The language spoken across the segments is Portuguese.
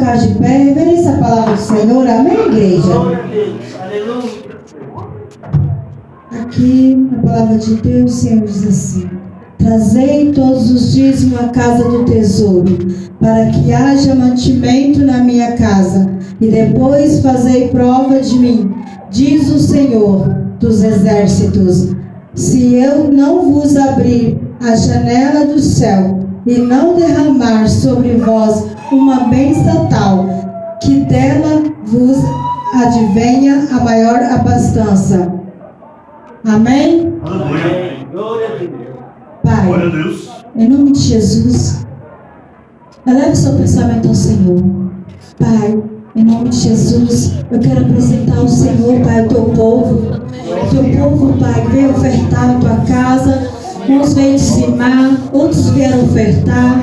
colocar de pé, reverencia a palavra do Senhor, amém, igreja? Glória a Deus, aleluia. Aqui, a palavra de Deus, o Senhor diz assim: trazei todos os dízimos à casa do tesouro, para que haja mantimento na minha casa, e depois fazei prova de mim, diz o Senhor dos exércitos, se eu não vos abrir a janela do céu, e não derramar sobre vós uma bênção tal, que dela vos advenha a maior abastança. Amém? Amém. Glória a Deus. Pai, Glória a Deus. em nome de Jesus, eleve seu pensamento ao Senhor. Pai, em nome de Jesus, eu quero apresentar ao Senhor, Pai, o teu povo. O teu povo, Pai, veio ofertar na tua casa. Uns veio dizimar, outros vieram ofertar.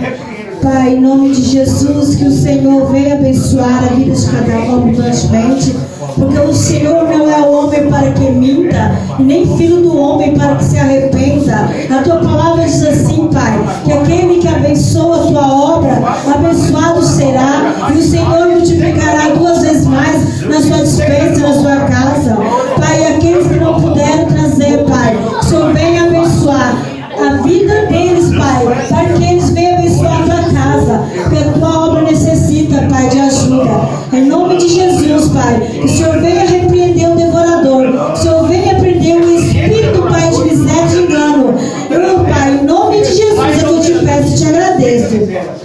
Pai, em nome de Jesus, que o Senhor venha abençoar a vida de cada um abundantemente, porque o Senhor não é o homem para que minta, e nem filho do homem para que se arrependa. A tua palavra diz assim, Pai, que aquele que abençoa a tua obra, abençoado será, e o Senhor multiplicará 2 vezes mais na sua despensa, na sua casa. Pai, aqueles que não puderam trazer, Pai, que o Senhor venha abençoar a vida deles, Pai, para que eles venham abençoar a tua casa, porque a tua obra necessita, Pai, de ajuda. Em nome de Jesus, Pai, que o Senhor venha repreender o devorador, que o Senhor venha repreender o espírito, Pai, de miséria e de engano. Eu, Pai, em nome de Jesus, é que eu te peço e te agradeço.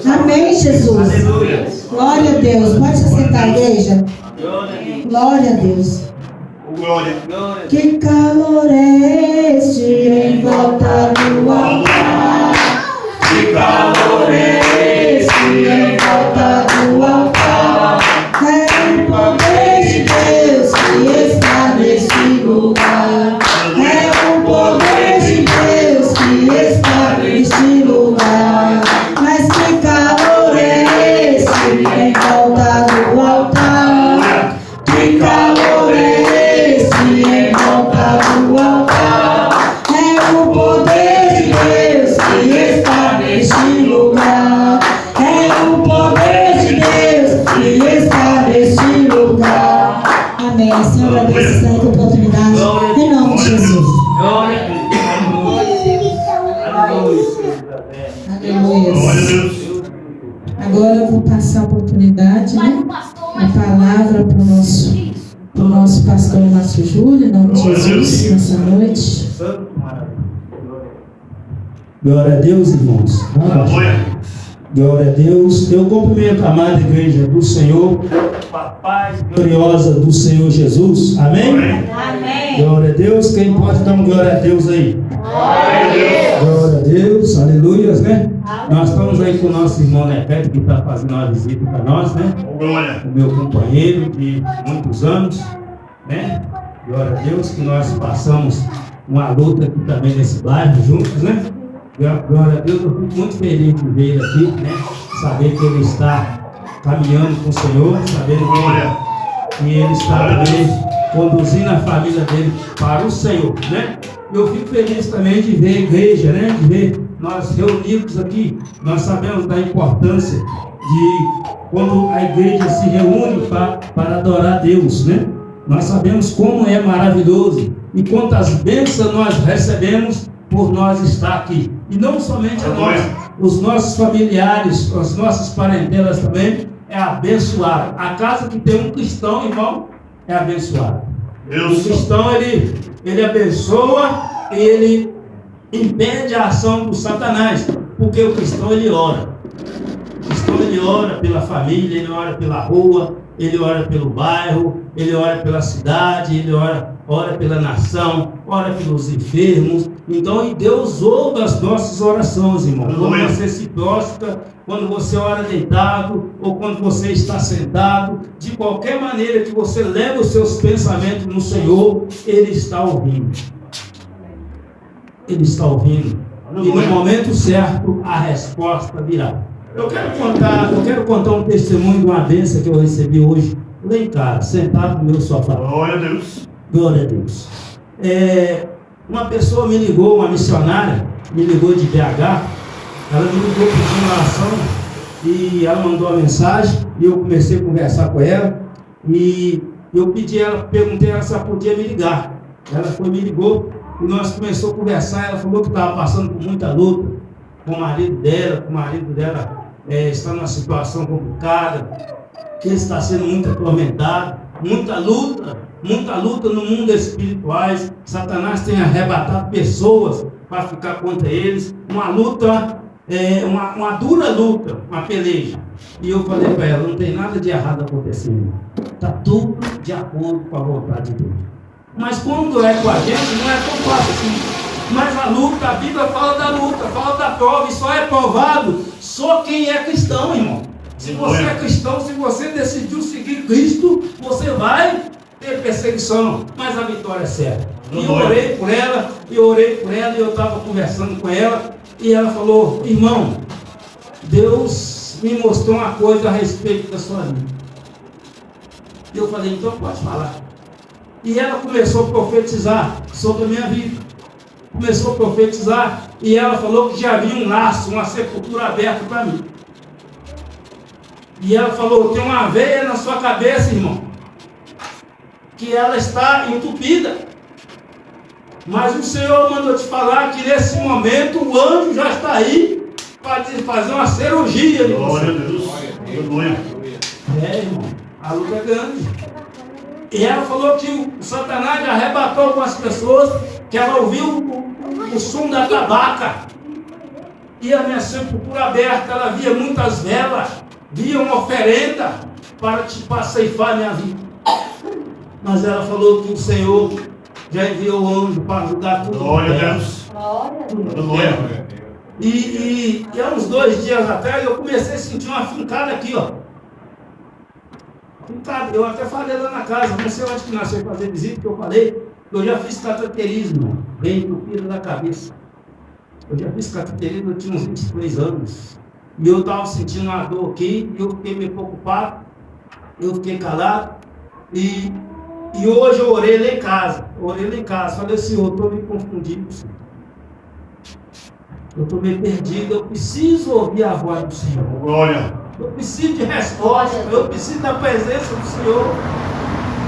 Amém, Jesus. Glória a Deus. Pode se sentar, igreja. Glória a Deus. Glória. Que calor é este em volta do altar? Que calor é esse em volta do altar? É o poder de Deus que está neste lugar. É o poder de Deus que está neste lugar. Mas que calor é esse em volta do altar? Que calor é esse em volta do altar? É o poder de Deus que está neste lugar. É o poder de Deus que está neste lugar. Amém. Senhor, agradeço essa oportunidade. Em nome de Jesus. Glória a Deus. Aleluia. Glória a Deus. Agora eu vou passar a oportunidade, né? A palavra para o nosso pastor Márcio Júlio, em nome de Jesus, nessa noite. Glória a Deus, irmãos. Glória. Glória a Deus. Eu cumprimento a amada igreja do Senhor, a paz gloriosa do Senhor Jesus. Amém? Amém. Glória a Deus. Quem pode dar um glória a Deus aí? Glória a Deus. Aleluia, né? Nós estamos aí com o nosso irmão Nepeto, que está fazendo uma visita para nós, né? Glória. O meu companheiro de muitos anos, né? Glória a Deus, que nós passamos uma luta aqui também nesse bairro juntos, né? Glória a Deus, eu fico muito feliz de ver ele aqui, né? Saber que ele está caminhando com o Senhor, saber que ele está também conduzindo a família dele para o Senhor, né? E eu fico feliz também de ver a igreja, né? De ver nós reunidos aqui. Nós sabemos da importância de quando a igreja se reúne para adorar a Deus, né? Nós sabemos como é maravilhoso e quantas bênçãos nós recebemos por nós estar aqui. E não somente a nós, os nossos familiares, as nossas parentelas também é abençoado. A casa que tem um cristão, irmão, é abençoado. O cristão, ele abençoa e ele impede a ação do Satanás, porque o cristão, ele ora. O cristão, ele ora pela família, ele ora pela rua, ele ora pelo bairro, ele ora pela cidade, ele ora pela nação, ora pelos enfermos. Então, e Deus ouve as nossas orações, irmão. Quando você se prostra, quando você ora deitado, ou quando você está sentado, de qualquer maneira que você leve os seus pensamentos no Senhor, Ele está ouvindo. Ele está ouvindo. E no momento certo, a resposta virá. Eu quero contar um testemunho de uma bênção que eu recebi hoje, lá em casa, sentado no meu sofá. Glória a Deus. Glória a Deus. Uma pessoa me ligou, uma missionária, me ligou de BH, ela me ligou pedindo oração e ela mandou uma mensagem E eu comecei a conversar com ela e eu pedi ela, perguntei ela se ela podia me ligar. Ela foi, me ligou e nós começamos a conversar. Ela falou que estava passando por muita luta com o marido dela, está numa situação complicada, que ele está sendo muito atormentado, muita luta no mundo espiritual. Satanás tem arrebatado pessoas para ficar contra eles, uma luta, uma dura luta, uma peleja. E eu falei para ela, não tem nada de errado acontecendo, está tudo de acordo com a vontade de Deus. Mas quando é com a gente, não é tão fácil assim. Mas a luta, a Bíblia fala da luta, fala da prova, e só é provado só quem é cristão, irmão. Se você é cristão, se você decidiu seguir Cristo, você vai ter perseguição, mas a vitória é certa. E eu orei por ela, e eu estava conversando com ela, e ela falou, irmão, Deus me mostrou uma coisa a respeito da sua vida. E eu falei, então pode falar. E ela começou a profetizar sobre a minha vida. Começou a profetizar, e ela falou que já havia um laço, uma sepultura aberta para mim. E ela falou, tem uma veia na sua cabeça, irmão, que ela está entupida. Mas o Senhor mandou te falar que nesse momento o anjo já está aí para te fazer uma cirurgia de você. Glória a Deus. Aleluia. Irmão, a luta é grande. E ela falou que o Satanás arrebatou algumas pessoas, que ela ouviu o som da tabaca. E a minha sepultura aberta, ela via muitas velas, via uma oferenda para ceifar a minha vida. Mas ela falou que o Senhor já enviou o anjo para ajudar tudo. Glória a Deus. Aleluia. E há uns 2 dias atrás eu comecei a sentir uma fincada aqui, ó. Fincada. Eu até falei lá na casa, não sei onde que nasceu fazer visita, que eu falei, eu já fiz cateterismo, bem entupido da cabeça. Eu já fiz cateterismo, eu tinha uns 23 anos. E eu estava sentindo uma dor aqui, e eu fiquei meio preocupado, eu fiquei calado. E hoje eu orei lá em casa, falei, Senhor, eu estou me confundindo, Senhor. Eu estou meio perdido, eu preciso ouvir a voz do Senhor. Glória. Eu preciso de resposta, eu preciso da presença do Senhor.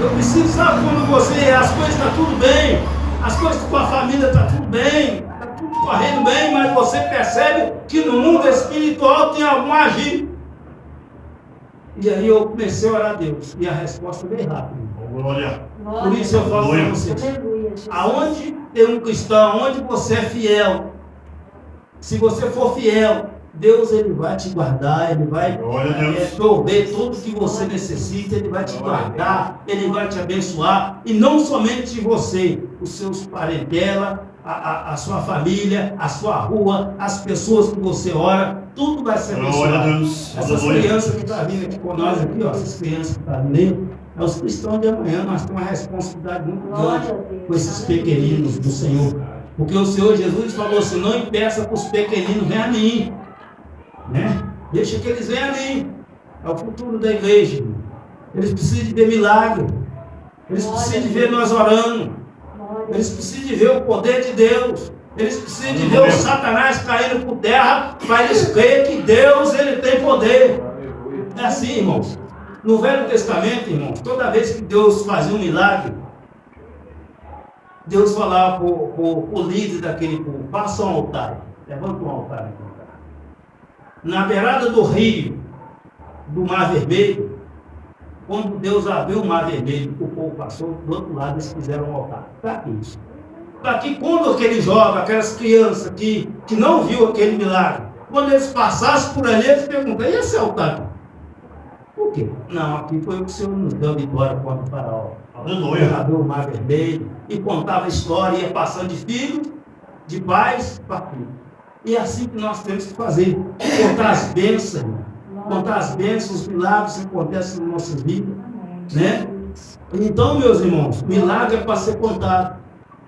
Eu preciso, sabe, quando as coisas estão tudo bem, as coisas com a família estão tudo bem, está tudo correndo bem, mas você percebe que no mundo espiritual tem algum agir. E aí eu comecei a orar a Deus, e a resposta veio rápido. Glória. Por isso eu falo para vocês, aonde tem um cristão, aonde você é fiel, se você for fiel, Deus ele vai te guardar, ele vai prover tudo que você necessita, ele vai te guardar, ele vai te abençoar, e não somente você, os seus parentela, a sua família, a sua rua, as pessoas que você ora, tudo vai ser abençoado. Essas crianças que estão vindo aqui com nós, aqui, ó, essas crianças que estão vindo, é os cristãos de amanhã. Nós temos uma responsabilidade muito grande com esses pequeninos do Senhor, porque o Senhor Jesus falou assim, não impeça para os pequeninos, vem a mim, né? Deixa que eles venham a mim. É o futuro da igreja, irmão. Eles precisam de ver milagre, eles precisam de ver nós orando, eles precisam de ver o poder de Deus, eles precisam de ver o Satanás caindo por terra, para eles crerem que Deus ele tem poder. É assim, irmãos. No Velho Testamento, irmãos, toda vez que Deus fazia um milagre, Deus falava para o líder daquele povo, faça um altar, levanta um altar aqui. Na beirada do rio, do Mar Vermelho, quando Deus abriu o Mar Vermelho, o povo passou, do outro lado eles fizeram um altar. Para que isso? Para que quando aquele jovem, aquelas crianças que não viu aquele milagre, quando eles passassem por ali, eles perguntam, e esse altar? Por quê? Não, aqui foi o que o Senhor nos deu vitória contra o faraó. Aleluia. Abriu o Mar Vermelho e contava a história, ia passando de filho, de pais para filho. E é assim que nós temos que fazer, contar as bênçãos, contar as bênçãos, os milagres que acontecem na nossa vida, né? Então, meus irmãos, milagre é para ser contado,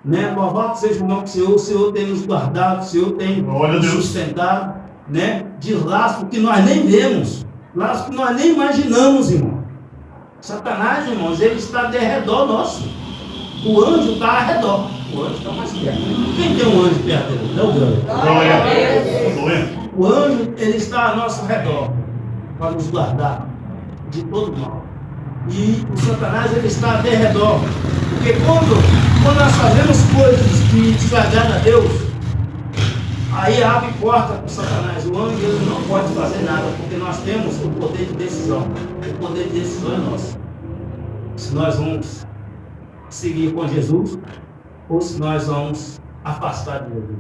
né? Louvado seja o nome do Senhor tem nos guardado, o Senhor tem nos sustentado, né? De laço que nós nem vemos, laço que nós nem imaginamos, irmão. Satanás, irmãos, ele está de redor nosso. O anjo está ao redor. O anjo está mais perto. Quem tem um anjo perto dele? Não, o anjo, ele está ao nosso redor para nos guardar, de todo mal. E o Satanás ele está ao redor. Porque quando nós fazemos coisas que desagradam a Deus, aí abre porta para o Satanás. O anjo ele não pode fazer nada, porque nós temos o poder de decisão. O poder de decisão é nosso. Se nós vamos seguir com Jesus, ou se nós vamos afastar de Jesus.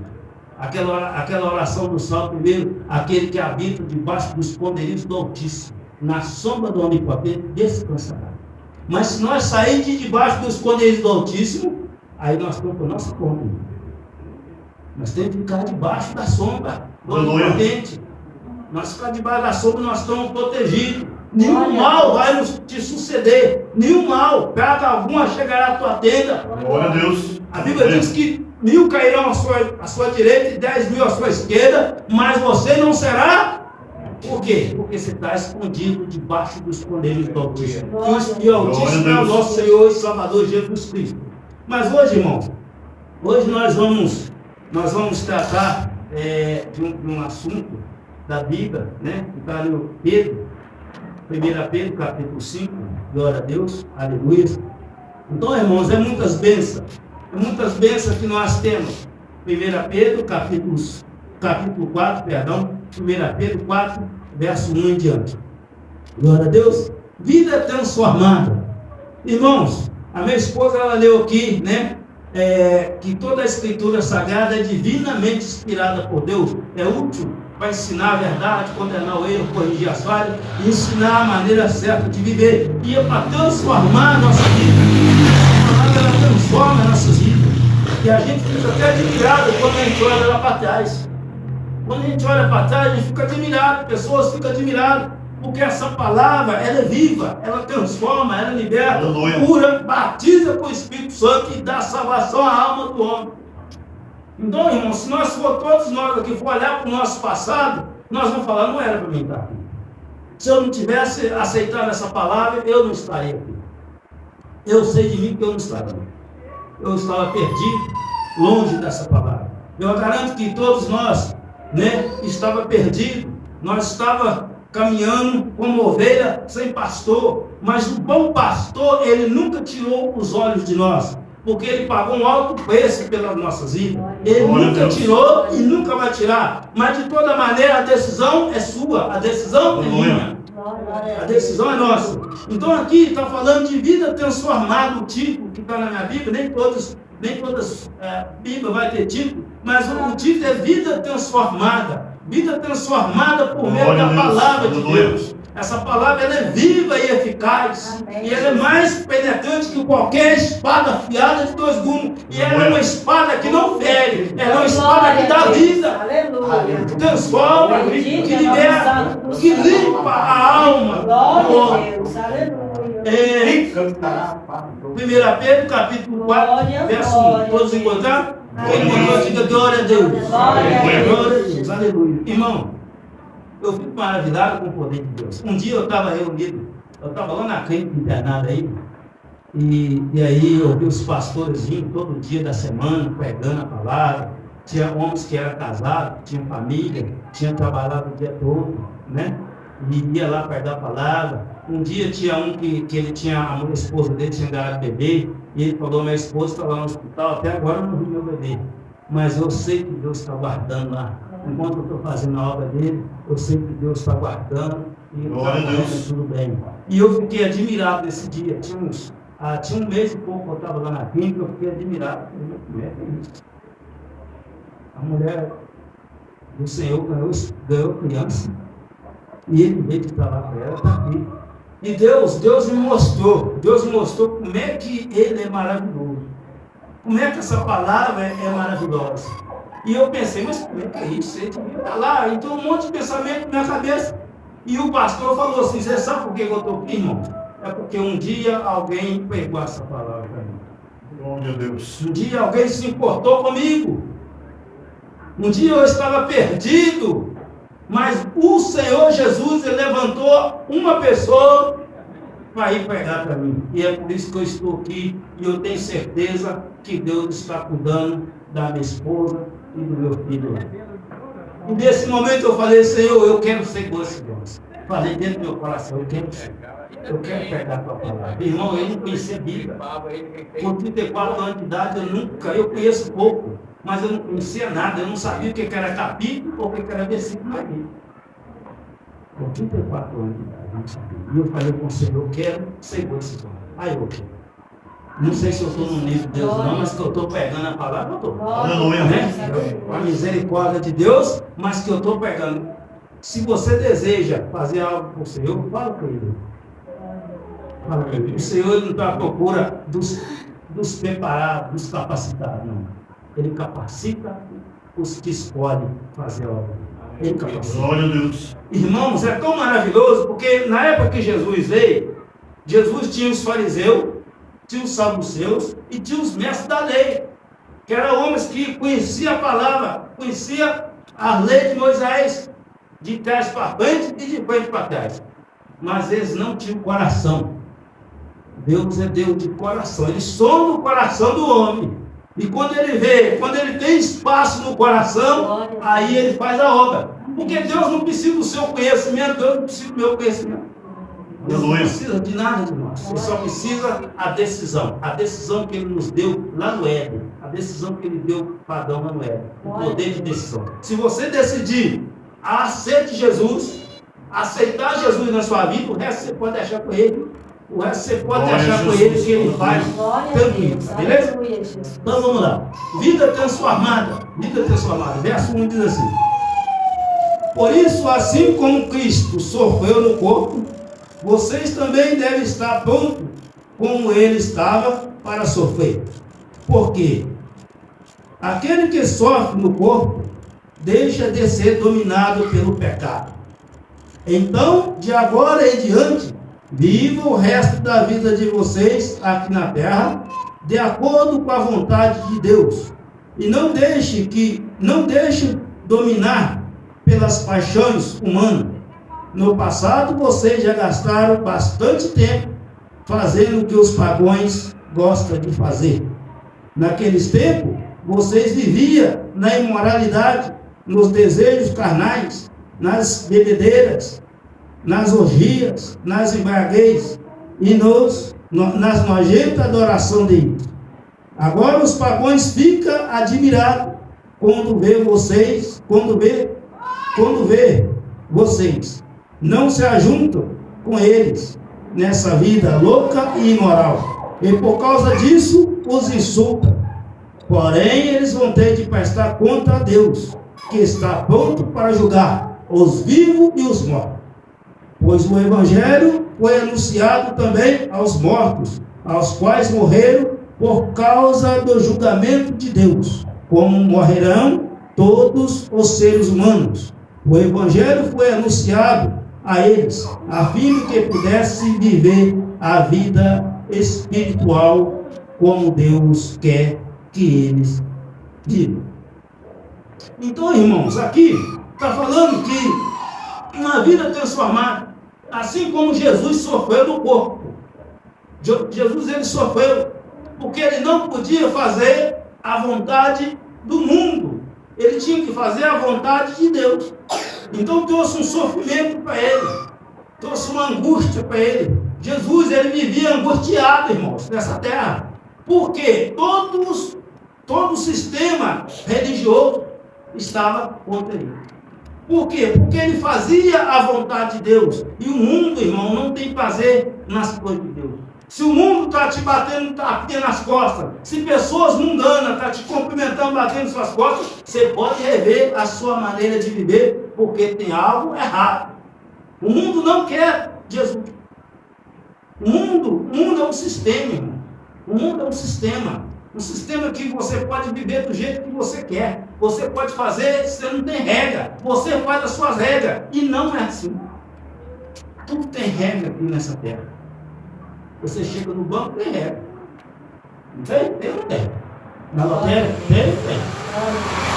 Aquela oração do Salmo primeiro, aquele que habita debaixo dos esconderijos do Altíssimo, na sombra do Onipotente, descansará. Mas se nós sairmos de debaixo dos esconderijos do Altíssimo, aí nós estamos com a nossa conta. Nós temos que ficar debaixo da sombra do Onipotente. Nós ficar debaixo da sombra, nós estamos protegidos. Nenhum mal vai nos te suceder. Nenhum mal, praga alguma chegará à tua tenda. Glória a Deus. A Bíblia diz que 1000 cairão à sua direita e 10.000 à sua esquerda, mas você não será. Por quê? Porque você está escondido debaixo dos esconderijos do Altíssimo. E o Altíssimo é o nosso Senhor e Salvador Jesus Cristo. Mas hoje, irmãos, hoje nós vamos tratar de um assunto da Bíblia, né? Que está no Pedro, 1 Pedro, capítulo 5, glória a Deus, aleluia. Então, irmãos, é muitas bênçãos que nós temos. 1 Pedro, capítulo 4, perdão, 1 Pedro 4, verso 1 em diante. Glória a Deus. Vida transformada. Irmãos, a minha esposa, ela leu aqui, né? Que toda a Escritura Sagrada é divinamente inspirada por Deus. É útil para ensinar a verdade, condenar o erro, corrigir as falhas e ensinar a maneira certa de viver. E é para transformar a nossa vida. A palavra ela transforma nossas vidas. E a gente fica até admirado quando a gente olha lá para trás. Quando a gente olha para trás, a gente fica admirado, pessoas ficam admiradas, porque essa palavra, ela é viva, ela transforma, ela liberta, cura, batiza com o Espírito Santo e dá salvação à alma do homem. Então, irmão, se nós todos nós aqui for olhar para o nosso passado, nós vamos falar, não era para mim estar aqui. Se eu não tivesse aceitado essa palavra, eu não estaria aqui. Eu sei de mim que eu não estava aqui. Eu estava perdido, longe dessa palavra. Eu garanto que todos nós, né, estava perdido, nós estava caminhando como ovelha sem pastor, mas o bom pastor, ele nunca tirou os olhos de nós, porque ele pagou um alto preço pelas nossas vidas. Ele nunca tirou e nunca vai tirar, mas de toda maneira a decisão é sua, a decisão é minha, a decisão é nossa. Então aqui está falando de vida transformada, o título que está na minha Bíblia, nem todas Bíblia vai ter título, mas o título é vida transformada por meio da palavra de Deus. Essa palavra ela é viva e eficaz. Amém. E ela é mais penetrante que qualquer espada afiada de 2 gumes. E ela é uma espada que não fere, ela é uma espada que dá vida. Aleluia. Que transforma, que liberta, que limpa a alma. Glória a Deus. Aleluia. 1 Pedro, capítulo 4, verso 1. Todos encontraram? Quem encontrou, diga glória a Deus. Glória a Deus. Aleluia. Irmão, eu fico maravilhado com o poder de Deus. Um dia eu estava reunido, eu estava lá na clínica internada aí, e aí eu vi os pastores vindo todo dia da semana, pregando a palavra. Tinha homens que eram casados, tinham família, tinham trabalhado o dia todo, né? E ia lá pregar a palavra. Um dia tinha um que ele tinha, a esposa dele tinha ganhado bebê, e ele falou, minha esposa está lá no hospital, até agora eu não vi meu bebê. Mas eu sei que Deus está guardando lá. Enquanto eu estou fazendo a obra dele, eu sei que Deus está guardando e está tudo bem. E eu fiquei admirado nesse dia. Tinha um mês e pouco que eu estava lá na clínica, eu fiquei admirado. A mulher do Senhor ganhou criança. E ele veio de lá para ela, está aqui. E Deus me mostrou como é que ele é maravilhoso. Como é que essa palavra é maravilhosa. E eu pensei, mas como é que é isso? Ele devia estar lá. Então um monte de pensamento na minha cabeça. E o pastor falou assim, você sabe por que eu estou aqui, irmão? É porque um dia alguém pegou essa palavra para mim. Oh, meu Deus. Um dia alguém se importou comigo. Um dia eu estava perdido. Mas o Senhor Jesus, ele levantou uma pessoa para ir pregar para mim. E é por isso que eu estou aqui. E eu tenho certeza que Deus está cuidando da minha esposa e do meu filho. E nesse momento eu falei, Senhor, eu quero ser igual a esse Deus. Falei dentro do meu coração, eu quero ser. Eu quero pegar a tua palavra. Irmão, eu não conhecia a Bíblia. Com 34 anos de idade, eu conheço pouco, mas eu não conhecia nada, eu não sabia o que era capítulo ou o que era versículo da Bíblia. Com 34 anos de idade, eu não sabia. E eu falei com o Senhor, eu quero ser igual esse homem. Aí eu quero. Não sei se eu estou no nível de Deus não, mas que eu estou pegando a palavra, eu estou. Aleluia. Com a misericórdia de Deus, mas que eu estou pegando. Se você deseja fazer algo com o Senhor, fala com Ele. Fala com Ele. O Senhor não está à procura dos preparados, dos capacitados, não. Ele capacita os que escolhem fazer a obra. Ele capacita. Glória a Deus. Irmãos, é tão maravilhoso, porque na época que Jesus veio, Jesus tinha os fariseus, tinha os saduceus e tinha os mestres da lei, que eram homens que conheciam a palavra, conheciam a lei de Moisés, de trás para frente e de frente para trás. Mas eles não tinham coração. Deus é Deus de coração. Ele sonda o coração do homem. E quando ele vê, quando ele tem espaço no coração, aí ele faz a obra. Porque Deus não precisa do seu conhecimento, Deus não precisa do meu conhecimento. Deus não precisa de nada de nós. Ele só precisa a decisão que Ele nos deu lá no Éden, a decisão que Ele deu para Adão lá no Éden, o poder de decisão. Se você decidir aceite Jesus, aceitar Jesus na sua vida, o resto você pode deixar com Ele. O resto você pode deixar com Ele, que Ele faz tranquilo, beleza? Então vamos lá. Vida transformada. Verso 1 diz assim: por isso, assim como Cristo sofreu no corpo, vocês também devem estar prontos, como Ele estava para sofrer. Porque aquele que sofre no corpo deixa de ser dominado pelo pecado. Então, de agora em diante, viva o resto da vida de vocês aqui na terra, de acordo com a vontade de Deus. E não deixe dominar pelas paixões humanas. No passado, vocês já gastaram bastante tempo fazendo o que os pagãos gostam de fazer. Naqueles tempos, vocês viviam na imoralidade, nos desejos carnais, nas bebedeiras, nas orgias, nas embriaguez e nas nojentas adoração de ídolos. Agora os pagãos ficam admirados quando vê vocês não se ajuntam com eles nessa vida louca e imoral, e por causa disso os insultam. Porém, eles vão ter de prestar conta a Deus, que está pronto para julgar os vivos e os mortos. Pois o Evangelho foi anunciado também aos mortos, aos quais morreram por causa do julgamento de Deus, como morrerão todos os seres humanos. O Evangelho foi anunciado a eles, a fim de que pudessem viver a vida espiritual como Deus quer que eles vivam. Então, irmãos, aqui está falando que uma vida transformada, assim como Jesus sofreu no corpo. Jesus ele sofreu porque ele não podia fazer a vontade do mundo. Ele tinha que fazer a vontade de Deus. Então trouxe um sofrimento para ele, trouxe uma angústia para ele. Jesus ele vivia angustiado, irmãos, nessa terra. Porque todo o sistema religioso estava contra ele. Por quê? Porque ele fazia a vontade de Deus. E o mundo, irmão, não tem prazer nas coisas de Deus. Se o mundo está te batendo tapinha nas costas, se pessoas mundanas estão te cumprimentando, batendo suas costas, você pode rever a sua maneira de viver, porque tem algo errado. O mundo não quer Jesus. O mundo é um sistema, irmão. O mundo é um sistema. Um sistema que você pode viver do jeito que você quer. Você pode fazer, você não tem regra. Você faz as suas regras. E não é assim. Tudo tem regra aqui nessa terra. Você chega no banco, tem regra. Não tem? Tem ou não tem? Na loteria? Tem ou não tem?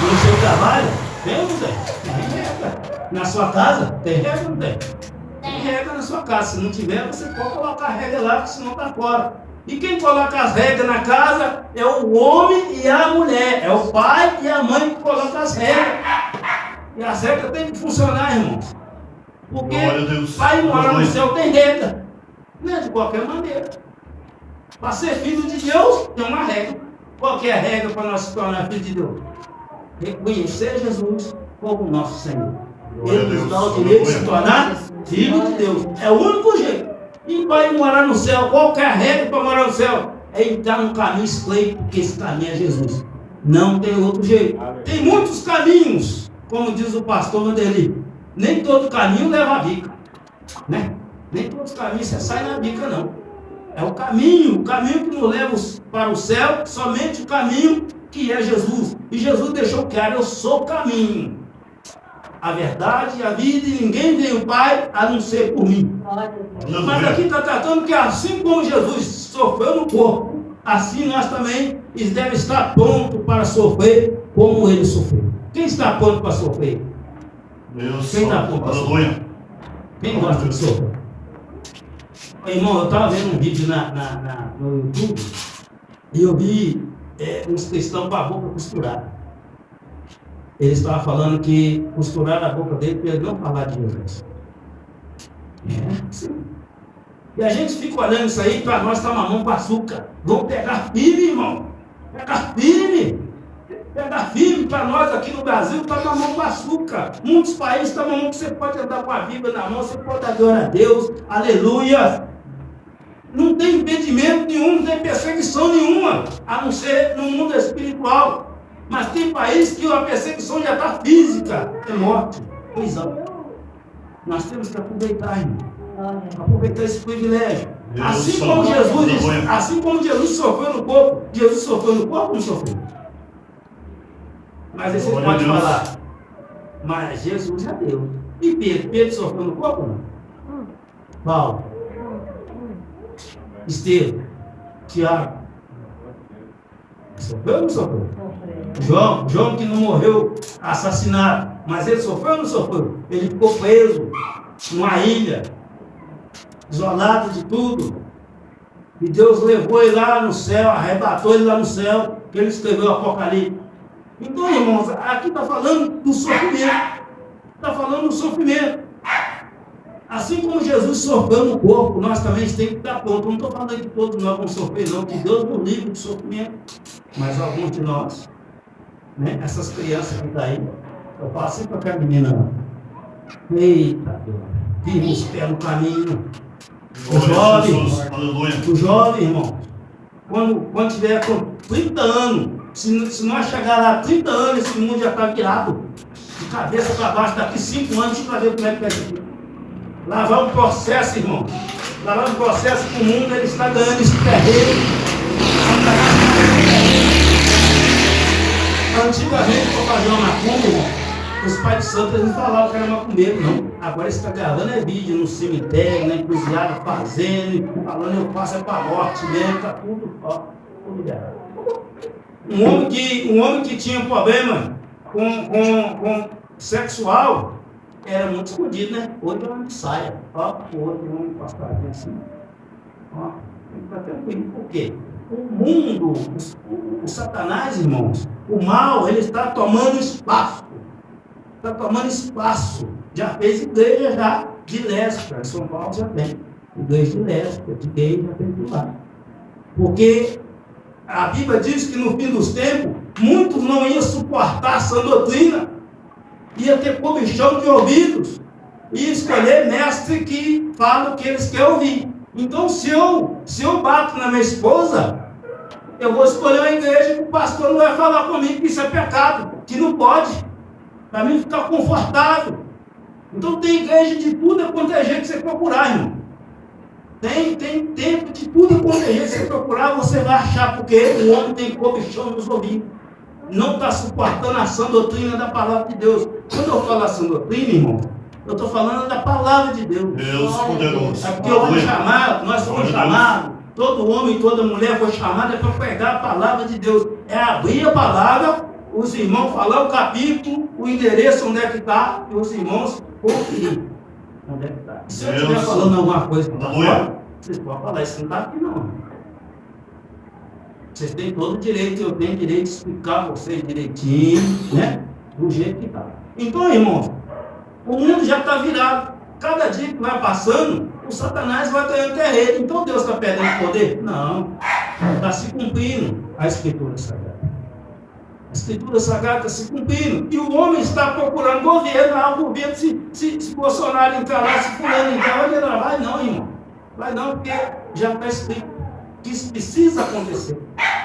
No seu trabalho? Tem ou não tem? Tem regra. Na sua casa? Tem regra ou não tem? Tem regra na sua casa. Se não tiver, você pode colocar a regra lá, porque senão está fora. E quem coloca as regras na casa é o homem e a mulher. É o pai e a mãe que colocam as regras. E as regras têm que funcionar, irmãos. Porque para ir morar no céu tem regra. Não é de qualquer maneira. Para ser filho de Deus, tem uma regra. Qual que é a regra para nós se tornar filho de Deus? Reconhecer Jesus como nosso Senhor. Ele nos dá o direito de se tornar filho de Deus. É o único jeito. E para ir morar no céu, qual que é a regra para morar no céu? É entrar num caminho estreito, porque esse caminho é Jesus. Não tem outro jeito. Tem muitos caminhos, como diz o pastor Vanderlei. Nem todo caminho leva a bica. Né? Nem todos os caminhos você sai na bica, não. É o caminho que nos leva para o céu, somente o caminho que é Jesus. E Jesus deixou claro: eu sou o caminho, a verdade e a vida, e ninguém vem ao Pai a não ser por mim. Mas aqui está tratando que assim como Jesus sofreu no corpo, assim nós também devemos estar prontos para sofrer como ele sofreu. Quem está pronto para sofrer? Deus. Quem está pronto para sofrer? Quem gosta de sofrer? Irmão, eu estava vendo um vídeo no YouTube e eu vi uns cristãos com a boca costurada. Eles estavam falando que costuraram a boca dele para ele não falar de Jesus. Sim. E a gente fica olhando isso aí, para nós está mamão com açúcar. Vamos pegar firme, irmão. Pegar firme. Pegar firme para nós aqui no Brasil, está mamão com açúcar. Muitos países estão mamão que você pode andar com a Bíblia na mão, você pode adorar a Deus. Aleluia. Não tem impedimento nenhum, não tem perseguição nenhuma, a não ser no mundo espiritual. Mas tem países que a perseguição já está física, é morte, prisão. Nós temos que aproveitar, irmão. Aproveitar esse privilégio. Assim como Jesus sofreu no corpo, Jesus sofreu no corpo ou não sofreu? Mas aí você pode falar, mas Jesus é Deus. E Pedro sofreu no corpo ou não? Paulo, Estevão, Tiago, sofreu ou não sofreu? João que não morreu assassinado, mas ele sofreu ou não sofreu? Ele ficou preso numa ilha, isolado de tudo, e Deus levou ele lá no céu, arrebatou ele lá no céu, que ele escreveu o Apocalipse. Então, irmãos, aqui está falando do sofrimento. Está falando do sofrimento. Assim como Jesus sofreu no corpo, nós também temos que estar prontos. Não estou falando que todos nós vamos sofrer, não, que Deus nos livre de sofrimento. Mas alguns de nós, né, essas crianças que estão aí, eu falo assim para aquela menina: eita, Deus, firme os pés no caminho. O jovem, irmão, quando tiver com 30 anos, se nós chegar lá 30 anos, esse mundo já está virado, de cabeça para baixo, daqui 5 anos, para ver como é que vai ser. Lá vai um processo, irmão. Lá vai um processo que o mundo ele está ganhando esse terreno. Antigamente, para fazer uma macumba, irmão, os pais de santo não falavam que era macumbeiro, não. Agora está gravando vídeo no cemitério, na encruzilhada, fazendo, falando eu faço para a morte mesmo, está tudo errado. Um homem que tinha problema com sexual era muito escondido, né? Hoje é uma saia. Ó, o outro homem passado assim. Ó, tem que ficar tranquilo. Por quê? O mundo, o Satanás, irmãos, o mal, ele está tomando espaço. Está tomando espaço. Já fez igreja já de lésbica. Em São Paulo já tem. Igreja de lésbica, de gay, já tem tudo lá. Porque a Bíblia diz que no fim dos tempos, muitos não iam suportar essa doutrina, ia ter comichão de ouvidos, e escolher mestre que fala o que eles querem ouvir. Então, se eu bato na minha esposa, eu vou escolher uma igreja que o pastor não vai falar comigo que isso é pecado, que não pode, para mim ficar confortável. Então, tem igreja de tudo quanto é jeito que você procurar, irmão. Tem tempo de tudo quanto é jeito que você procurar, você vai achar, porque o homem tem comichão nos ouvidos. Não está suportando a sã doutrina da palavra de Deus. Quando eu falo a sã doutrina, irmão, eu estou falando da palavra de Deus. Deus poderoso. É porque eu fui chamado, nós fomos chamados, todo homem e toda mulher foi chamada para pregar a palavra de Deus. É abrir a palavra, os irmãos falar o capítulo, o endereço onde é que está, e os irmãos conferir onde é que está. Se eu estiver falando alguma coisa que está fora, vocês podem falar, isso não está aqui não. Vocês têm todo o direito, eu tenho direito de explicar a vocês direitinho, né? Do jeito que está. Então, irmão, o mundo já está virado. Cada dia que vai passando, o Satanás vai ganhando terreno. Então Deus está perdendo poder? Não. Está se cumprindo a Escritura Sagrada. A Escritura Sagrada está se cumprindo. E o homem está procurando governar o governo. Se Bolsonaro entrar lá, se fulano entrar, vai lá. Vai não, irmão. Vai não, porque já está escrito que isso precisa acontecer.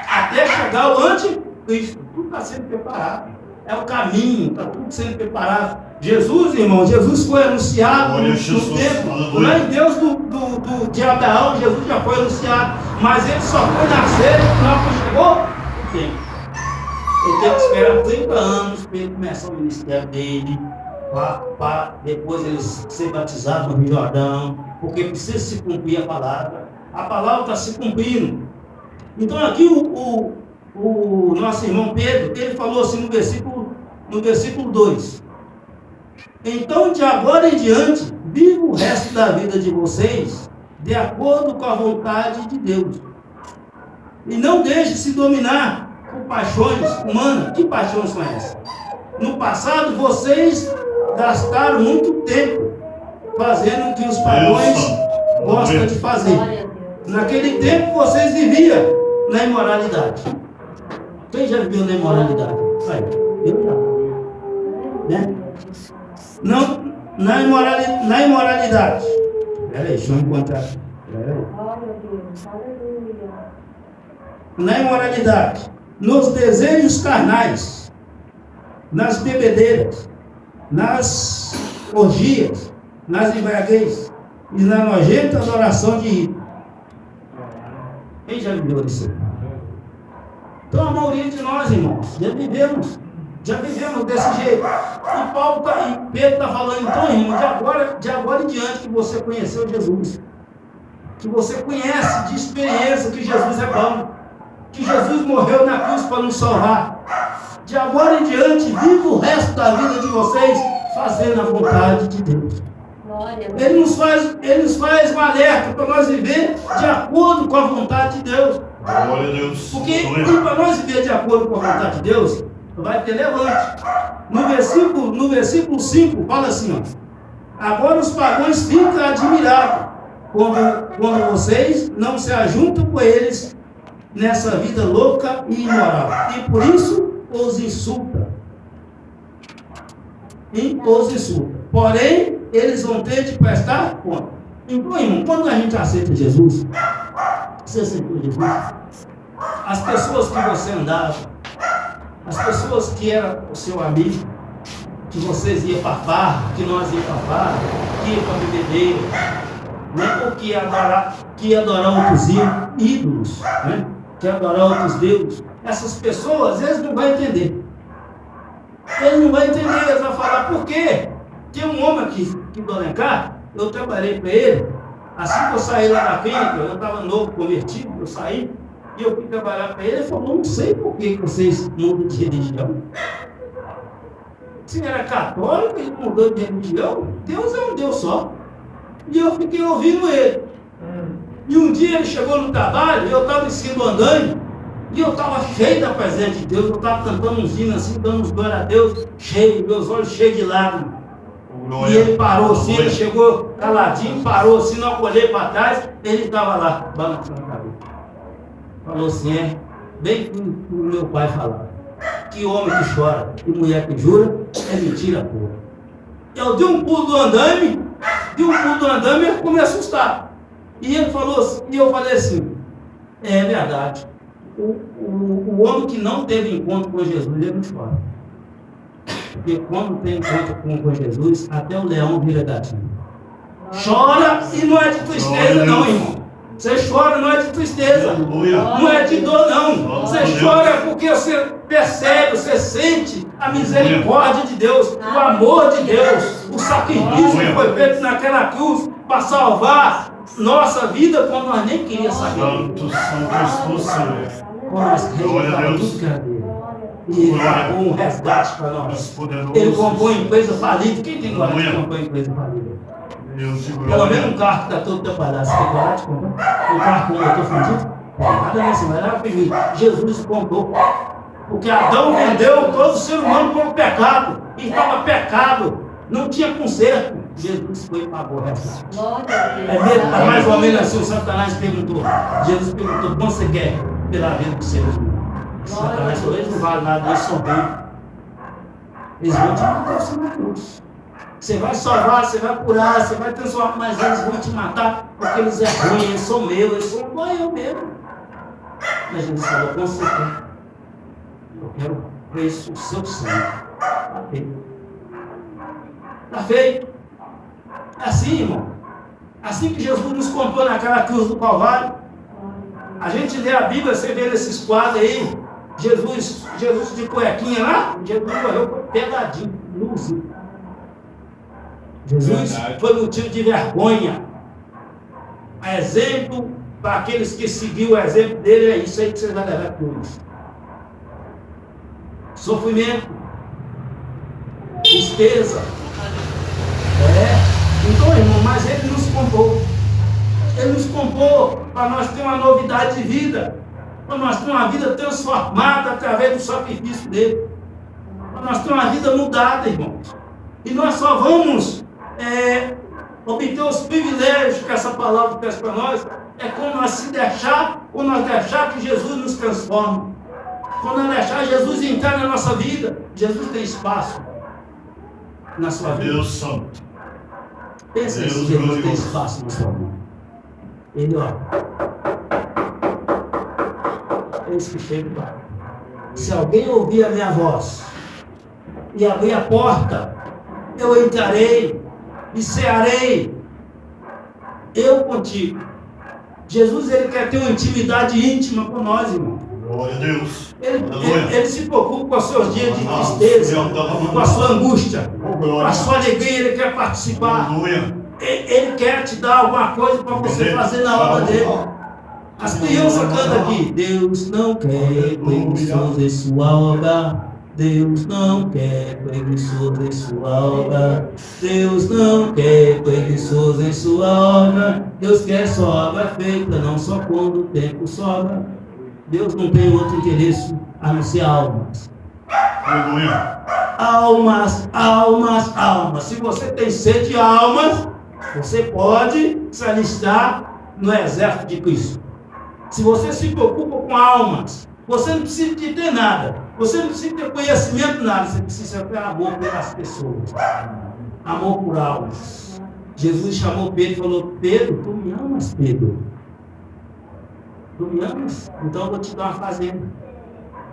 Até chegar o anticristo. Tudo está sendo preparado. É o caminho, está tudo sendo preparado. Jesus, irmão, Jesus foi anunciado no tempo. Lá em Deus de Abraão, Jesus já foi anunciado. Mas ele só foi nascer quando chegou o tempo. Ele teve que esperar 30 anos para ele começar o ministério dele. Para depois ele ser batizado no Rio Jordão. Porque precisa se cumprir a palavra. A palavra está se cumprindo. Então aqui o nosso irmão Pedro, ele falou assim no versículo 2. Então, de agora em diante, viva o resto da vida de vocês de acordo com a vontade de Deus. E não deixe-se dominar por paixões humanas. Que paixões são essas? No passado, vocês gastaram muito tempo fazendo o que os pagãos gostam de fazer. Naquele tempo, vocês viviam na imoralidade. Quem já viveu na imoralidade? Eu já. Né? Não, na imoralidade. Espera aí, deixa eu encontrar. Na imoralidade, nos desejos carnais, nas bebedeiras, nas orgias, nas embriaguez e na nojenta adoração de ídolos. Quem já viveu isso? Então a maioria de nós, irmãos, já vivemos desse jeito. E Pedro está falando, então, irmão, de agora em diante que você conheceu Jesus, que você conhece de experiência que Jesus é bom, que Jesus morreu na cruz para nos salvar. De agora em diante, viva o resto da vida de vocês fazendo a vontade de Deus. Ele nos faz um alerta para nós viver de acordo com a vontade de Deus. Glória a Deus. Porque para nós viver de acordo com a vontade de Deus, vai ter levante. No versículo 5 fala assim, ó, agora os pagãos ficam admirados quando vocês não se ajuntam com eles nessa vida louca e imoral. E por isso os insulta. Porém, eles vão ter de prestar conta. Então, irmão, quando a gente aceita Jesus, você aceitou Jesus, as pessoas que você andava, as pessoas que eram o seu amigo, que vocês iam para farra, que nós íamos para farra, que iam para bebedeira, né? Ou que ia adorar outros ídolos, né? Que ia adorar outros deuses. Essas pessoas, eles não vão entender. Eles não vão entender, eles vão falar, por quê? Tem um homem aqui do Alencar, eu trabalhei para ele, assim que eu saí lá da clínica, eu estava novo, convertido, eu saí, e eu fui trabalhar para ele, ele falou, não sei por que vocês mudam de religião. Se era católico, ele mudou de religião, Deus é um Deus só. E eu fiquei ouvindo ele. E um dia ele chegou no trabalho, eu estava em cima do andaime, e eu estava cheio da presença de Deus, eu estava cantando uns hinos assim, dando uns glória a Deus, cheio, meus olhos cheios de lágrimas. E ele parou assim, ele chegou caladinho, parou assim, não olhei para trás, ele estava lá, balançando a cabeça. Falou assim, bem que o meu pai falava, que homem que chora e mulher que jura é mentira pura. Eu dei um pulo do andaime, e ele ficou me assustar. E ele falou assim, e eu falei assim, é verdade, o homem que não teve encontro com Jesus, ele não chora. Porque quando tem encontro com Jesus, até o leão vira gatinho. Chora e não é de tristeza não, irmão. Você chora não é de tristeza, não é de dor não. Você chora porque você percebe, você sente a misericórdia de Deus, o amor de Deus, o sacrifício que foi feito naquela cruz para salvar nossa vida quando nós nem queríamos saber. Santo Cristo, Senhor. Nós rejeitamos tudo que era dele. E ele pagou um resgate para nós. Ele comprou empresa falida. Quem tem coragem de comprar empresa falida? Pelo menos um carro que está todo atrapalhado. Você tem coragem de comprar? Um carro com motor fundido? Nada nesse, mas era prejuízo. Jesus comprou. Porque Adão vendeu todo ser humano como pecado. E estava pecado Não tinha conserto. Jesus foi e pagou essa. Glória a Deus. É mesmo, tá mais ou menos assim, o Satanás perguntou. Jesus perguntou, quanto você quer pela vida dos seres humanos? Satanás falou, eles não valem nada, eles são bem. Eles vão te matar você na cruz. Você vai salvar, você vai curar, você vai transformar, mas eles vão te matar porque eles é ruim, eles são meus, eles são igual eu mesmo. Mas Jesus falou, quanto você quer? Eu quero ver isso, o seu sangue. Está feito. Está feito. É assim, irmão. Assim que Jesus nos comprou naquela cruz do Calvário. A gente lê a Bíblia, você vê nesses quadros aí. Jesus de cuequinha lá. Jesus morreu pegadinho, nuzinho. Jesus foi motivo de vergonha. Exemplo para aqueles que seguiram o exemplo dele, é isso aí que você vai levar cruz. Sofrimento, tristeza. Então, irmão, mas ele nos comprou. Ele nos comprou para nós ter uma novidade de vida, para nós ter uma vida transformada através do sacrifício dele, para nós ter uma vida mudada, irmãos. E nós só vamos obter os privilégios que essa palavra traz para nós, é quando nós se deixar, ou nós deixar que Jesus nos transforme. Quando nós deixar Jesus entrar na nossa vida, Jesus tem espaço na sua vida. Deus Santo. Pensa se Jesus tem espaço na sua vida. Ele, ó. Eis que chega lá. Se alguém ouvir a minha voz e abrir a porta, eu entrarei e cearei eu contigo. Jesus, ele quer ter uma intimidade íntima com nós, irmão. Glória a Deus. Ele se preocupa com os seus dias de tristeza, com a sua angústia, com a sua alegria, ele quer participar. Ele quer te dar alguma coisa para você fazer na obra dele. As crianças cantam aqui. Deus não quer preguiçoso em sua obra. Deus não quer preguiçoso em sua obra. Deus não quer preguiçoso em sua obra. Deus quer sua obra feita, não só quando o tempo sobra. Deus não tem outro interesse a não ser almas. Almas, almas, almas. Se você tem sede de almas, você pode se alistar no exército de Cristo. Se você se preocupa com almas, você não precisa de ter nada. Você não precisa ter conhecimento nada. Você precisa ter amor pelas pessoas. Amor por almas. Jesus chamou Pedro e falou, Pedro, tu me amas, Pedro? Tu me amas? Então eu vou te dar uma fazenda.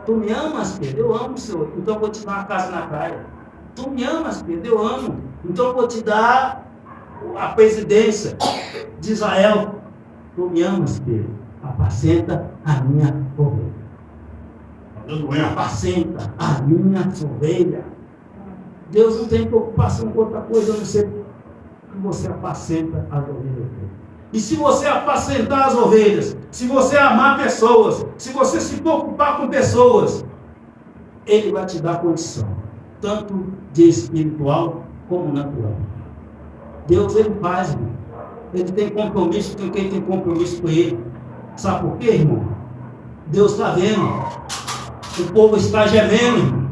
Tu me amas, Pedro? Eu amo o Senhor. Então eu vou te dar uma casa na praia. Tu me amas, Pedro? Eu amo. Então eu vou te dar a presidência de Israel. Tu me amas, Pedro? Apacenta a minha ovelha. Apacenta a minha ovelha. Deus não tem preocupação com outra coisa, a não ser que você apacenta as ovelhas dele. E se você apacentar as ovelhas, se você amar pessoas, se você se preocupar com pessoas, Ele vai te dar condição, tanto de espiritual como natural. Deus, Ele faz, irmão. Ele tem compromisso com quem tem compromisso com Ele. Sabe por quê, irmão? Deus está vendo. O povo está gemendo, irmão.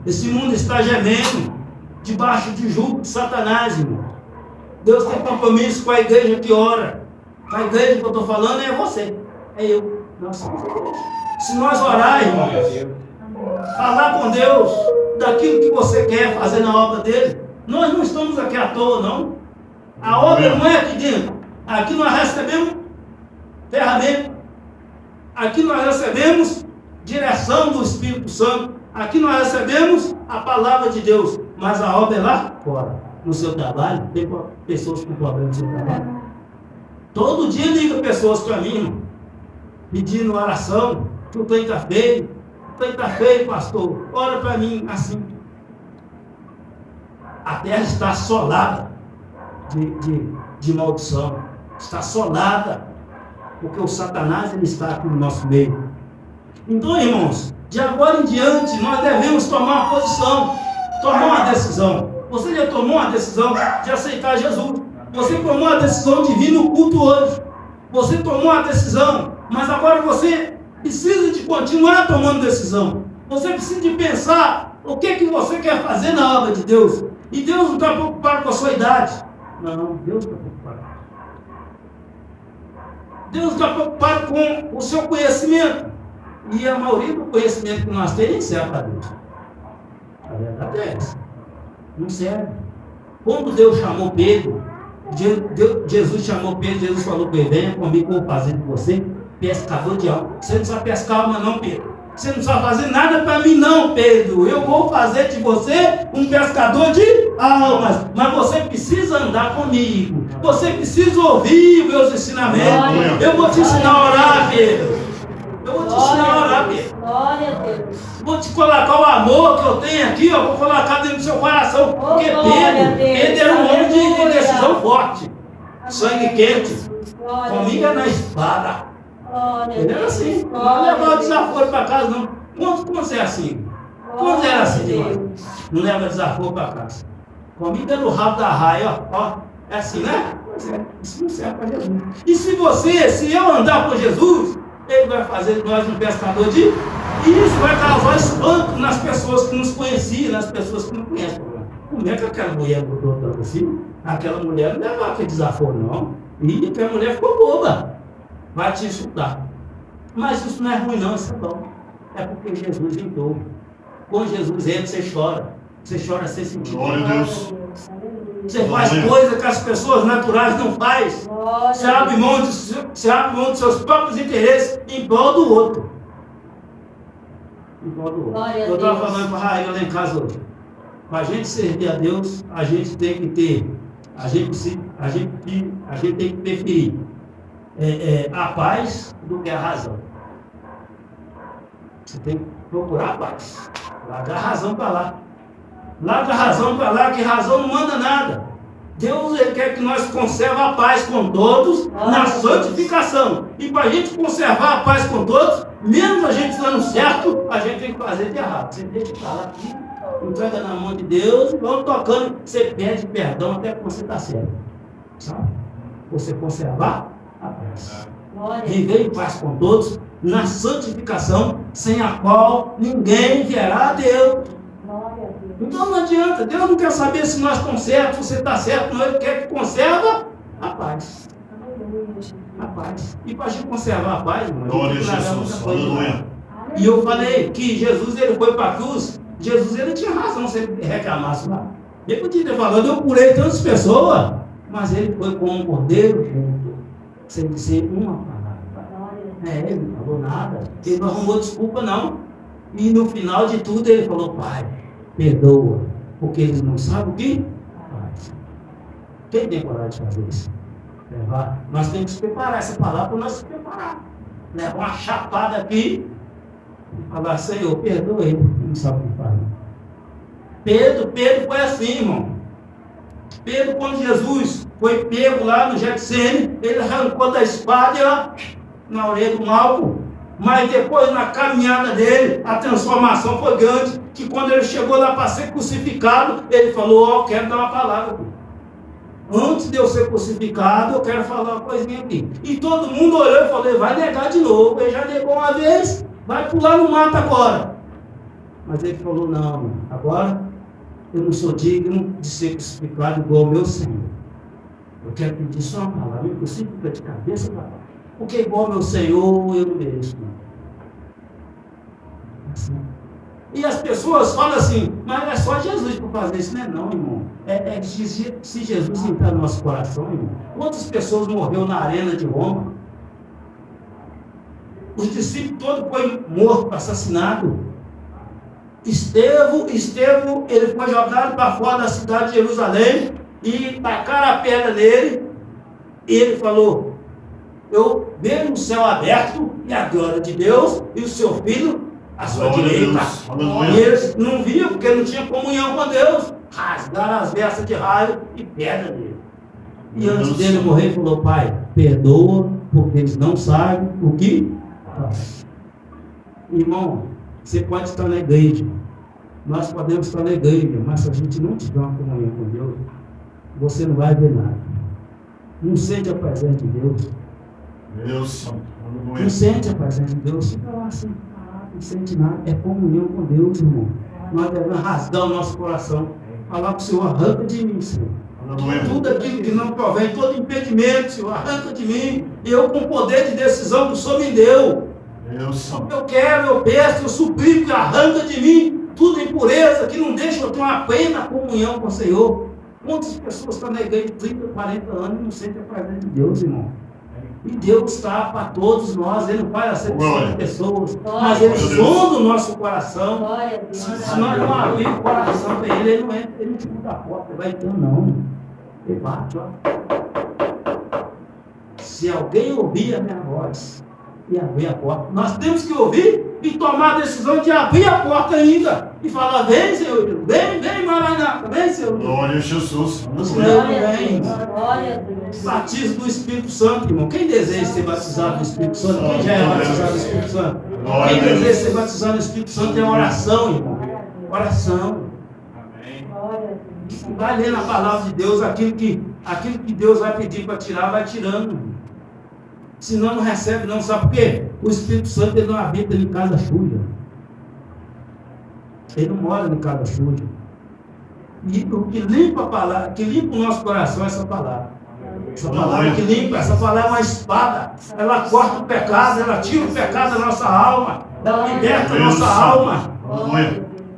Esse mundo está gemendo, debaixo de jugo de Satanás, irmão. Deus tem compromisso com a igreja que ora. A igreja que eu estou falando é você, é eu. Nós somos a igreja. Se nós orar, irmão, falar com Deus daquilo que você quer fazer na obra dele, nós não estamos aqui à toa, não. A obra não é aqui dentro. Aqui nós recebemos ferramenta. Aqui nós recebemos direção do Espírito Santo. Aqui nós recebemos a palavra de Deus. Mas a obra é lá fora. No seu trabalho, tem pessoas com problema no seu trabalho. Todo dia liga pessoas para mim, irmão, pedindo oração, que o trem está feio. O trem está feio, pastor. Ora para mim assim. A terra está assolada de maldição. Está assolada. Porque o Satanás ele está aqui no nosso meio. Então, irmãos, de agora em diante, nós devemos tomar uma posição, tomar uma decisão. Você já tomou uma decisão de aceitar Jesus. Você tomou uma decisão de vir no culto hoje. Você tomou uma decisão, mas agora você precisa de continuar tomando decisão. Você precisa de pensar o que você quer fazer na obra de Deus. E Deus não está preocupado com a sua idade. Não, Deus está preocupado. Deus está preocupado com o seu conhecimento. E a maioria do conhecimento que nós temos nem serve para Deus. A verdade é essa. Não serve. Quando Deus chamou Pedro, Jesus chamou Pedro, Jesus falou para ele: venha comigo, eu vou fazer de você pescador de alma. Você não sabe pescar alma não, Pedro. Você não sabe fazer nada para mim não, Pedro. Eu vou fazer de você um pescador de almas. Mas você precisa andar comigo. Você precisa ouvir meus ensinamentos. Eu vou te ensinar a orar, Pedro. Eu vou te ensinar a orar, Pedro. Glória a Deus. Vou te colocar o amor que eu tenho aqui, eu vou colocar dentro do seu coração. Porque Pedro era um homem de decisão forte. Sangue quente. Comigo é na espada. Ele era assim. Não levava desaforo para casa, não. Quantos é assim? Quantos era assim demais? Não leva desaforo para casa. Comigo é no rabo da raia, ó. É assim, né? Isso não serve para Jesus. E se eu andar com Jesus, ele vai fazer de nós um pescador de... E isso vai causar espanto nas pessoas que nos conheciam, nas pessoas que não conhecem. Como é que aquela mulher mudou tanto assim? Aquela mulher não levava aquele desaforo, não. E aquela mulher ficou boba. Vai te insultar. Mas isso não é ruim não, isso é bom. É porque Jesus entrou. Quando Jesus entra, você chora. Você chora sem sentido. Glória a Deus. Você faz coisa que as pessoas naturais não fazem. Você abre mão dos seus próprios interesses em prol do outro. Em prol do outro. Eu estava falando para a Raíla lá em casa hoje. Para a gente servir a Deus, a gente tem que ter, a gente tem que preferir a paz do que a razão. Você tem que procurar a paz. Larga a razão para lá. Larga a razão para lá, que razão não manda nada. Deus ele quer que nós conserve a paz com todos na santificação. E para a gente conservar a paz com todos, mesmo a gente estando certo, a gente tem que fazer de errado. Você deixa para lá aqui, entrega na mão de Deus, e vamos tocando, você pede perdão até que você está certo. Sabe? Você conservar a paz. Viver em paz com todos, na santificação, sem a qual ninguém verá a Deus. Então não adianta, Deus não quer saber se nós estamos certos, se você está certo, não, Ele quer que conserva a paz. A paz. E para a gente conservar a paz, irmão, Glória a Jesus. Aleluia. E eu falei que Jesus ele foi para a cruz, Jesus ele tinha razão se ele reclamasse lá. Ele podia ter falado, eu curei tantas pessoas, mas ele foi com um cordeiro junto, sem dizer uma palavra. Ele não falou nada, ele não arrumou desculpa não. E no final de tudo ele falou, Pai, perdoa, porque eles não sabem o que faz. Quem tem coragem de fazer isso? Nós temos que se preparar essa palavra para nós se preparar. Levar uma chapada aqui e falar, Senhor, perdoa ele, ele não sabe o que faz. Pedro foi assim, irmão. Pedro, quando Jesus foi pego lá no Getsêmen, ele arrancou da espada e ó, na orelha do Malco. Mas depois, na caminhada dele, a transformação foi grande, que quando ele chegou lá para ser crucificado, ele falou, ó, quero dar uma palavra. Antes de eu ser crucificado, eu quero falar uma coisinha aqui. E todo mundo olhou e falou, vai negar de novo. Ele já negou uma vez, vai pular no mato agora. Mas ele falou, não, agora eu não sou digno de ser crucificado igual ao meu Senhor. Eu quero pedir só uma palavra, me crucifica de cabeça para baixo. Porque igual ao meu Senhor, eu não mereço. Assim. E as pessoas falam assim, mas é só Jesus para fazer isso. Não é não, irmão. Se Jesus entrar no nosso coração, irmão. Quantas pessoas morreram na arena de Roma? Os discípulos todos foram mortos, assassinados. Estevão, ele foi jogado para fora da cidade de Jerusalém e tacaram a pedra nele. E ele falou, eu vejo o céu aberto e a glória de Deus e o seu filho à sua direita. E eles não viam porque não tinha comunhão com Deus. Rasgaram as vestes de raio e pedra dele. E antes dele morrer, ele falou, Pai, perdoa, porque eles não sabem o que faz. Irmão, você pode estar na igreja. Nós podemos estar na igreja, mas se a gente não tiver uma comunhão com Deus, você não vai ver nada. Não sente a presença de Deus. Não sente a presença de Deus. Fica lá assim, não sente nada. É comunhão com Deus, irmão. Nós devemos rasgar o nosso coração. falar para o Senhor, arranca de mim, Senhor. Aleluia. Tudo aquilo que não provém, todo impedimento, Senhor, arranca de mim. E eu, com poder de decisão que o Senhor me deu, Deus Santo. eu quero, eu peço, eu suplico, arranca de mim tudo impureza que não deixa eu ter uma plena comunhão com o Senhor. Quantas pessoas estão na igreja de 30, 40 anos e não sentem a presença de Deus, irmão? E Deus está para todos nós, Ele não faz acepção de pessoas, mas Ele sonda o nosso coração. Se nós não abrir o coração para Ele, Ele não entra, Ele não chuta a porta, Ele vai entrando, não. Ele bate, ó. Se alguém ouvir a minha voz e abrir a porta, nós temos que ouvir e tomar a decisão de abrir a porta ainda e falar: vem, Senhor, vem, Maranata, vem, Senhor. Glória a Jesus. Senhor, vem. Batismo do Espírito Santo, irmão. Quem deseja ser batizado no Espírito Santo? Quem já é batizado no Espírito Santo? Quem deseja ser batizado no Espírito Santo é oração, irmão. Oração. Vai ler na palavra de Deus aquilo que Deus vai pedir para tirar, vai tirando. Senão não recebe, não. Sabe por quê? O Espírito Santo ele não habita em casa suja. Ele não mora em casa suja. E o que limpa a palavra, que limpa o nosso coração é essa palavra. Essa palavra que limpa, essa palavra é uma espada. Ela corta o pecado, ela tira o pecado da nossa alma, ela liberta a nossa alma.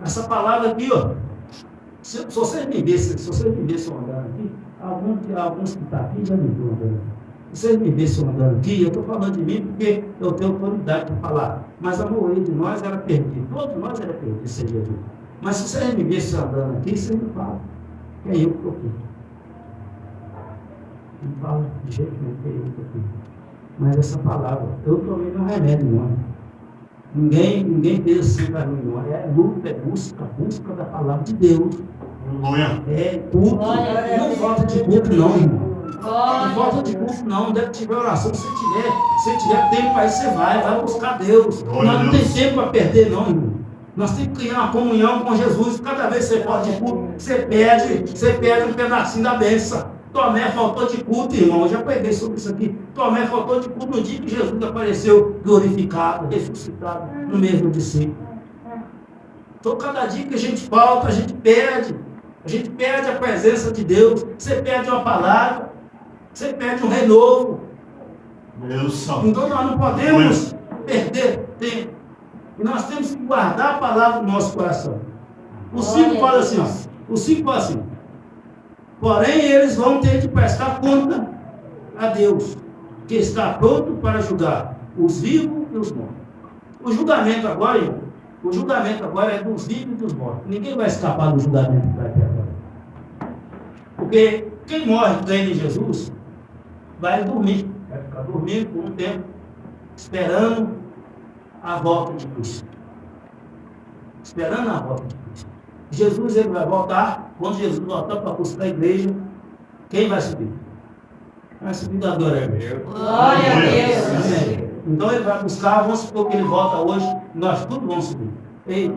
Essa palavra aqui, ó. Se vocês me vissem andando aqui, alguns que estão aqui já me viram andando. Se vocês me vissem andando aqui, eu estou falando de mim porque eu tenho autoridade para falar. Mas a maioria de nós era perdido. Todos nós era perdido sem Jesus. Mas se vocês me vissem andando aqui, vocês me falam. Que é eu que estou aqui. Não fala de jeito nenhum que é eu que estou aqui. Mas essa palavra, eu tomei meu remédio, não. Ninguém fez assim para mim, não. É luta, é busca da palavra de Deus. É culto. Não falta de culto, não, irmão. Não falta de culto, não. Deve tiver oração. Se tiver tempo, aí você vai buscar Deus. Nós não tem tempo para perder, não, irmão. Nós temos que criar uma comunhão com Jesus. Cada vez que você pode de culto, você perde um pedacinho da bênção. Tomé faltou de culto, irmão. Eu já preguei sobre isso aqui. Tomé faltou de culto no dia que Jesus apareceu glorificado, ressuscitado no mesmo discípulo. Então, cada dia que a gente falta, a gente perde. A gente perde a presença de Deus. Você perde uma palavra. Você perde um renovo. Então, nós não podemos perder tempo. E nós temos que guardar a palavra no nosso coração. O 5 fala assim, ó. O 5 fala assim: porém, eles vão ter que prestar conta a Deus, que está pronto para julgar os vivos e os mortos. O julgamento agora, irmão, é dos vivos e dos mortos. Ninguém vai escapar do julgamento que vai ter agora. Porque quem morre crendo em Jesus, vai dormir. Vai ficar dormindo por um tempo, esperando a volta de Cristo. Esperando a volta de Cristo. Jesus ele vai voltar. Quando Jesus voltar para buscar a igreja, quem vai subir? Vai subir da glória a Deus. Glória a Deus. Então ele vai buscar, vamos supor que ele volta hoje, nós todos vamos subir. Eita.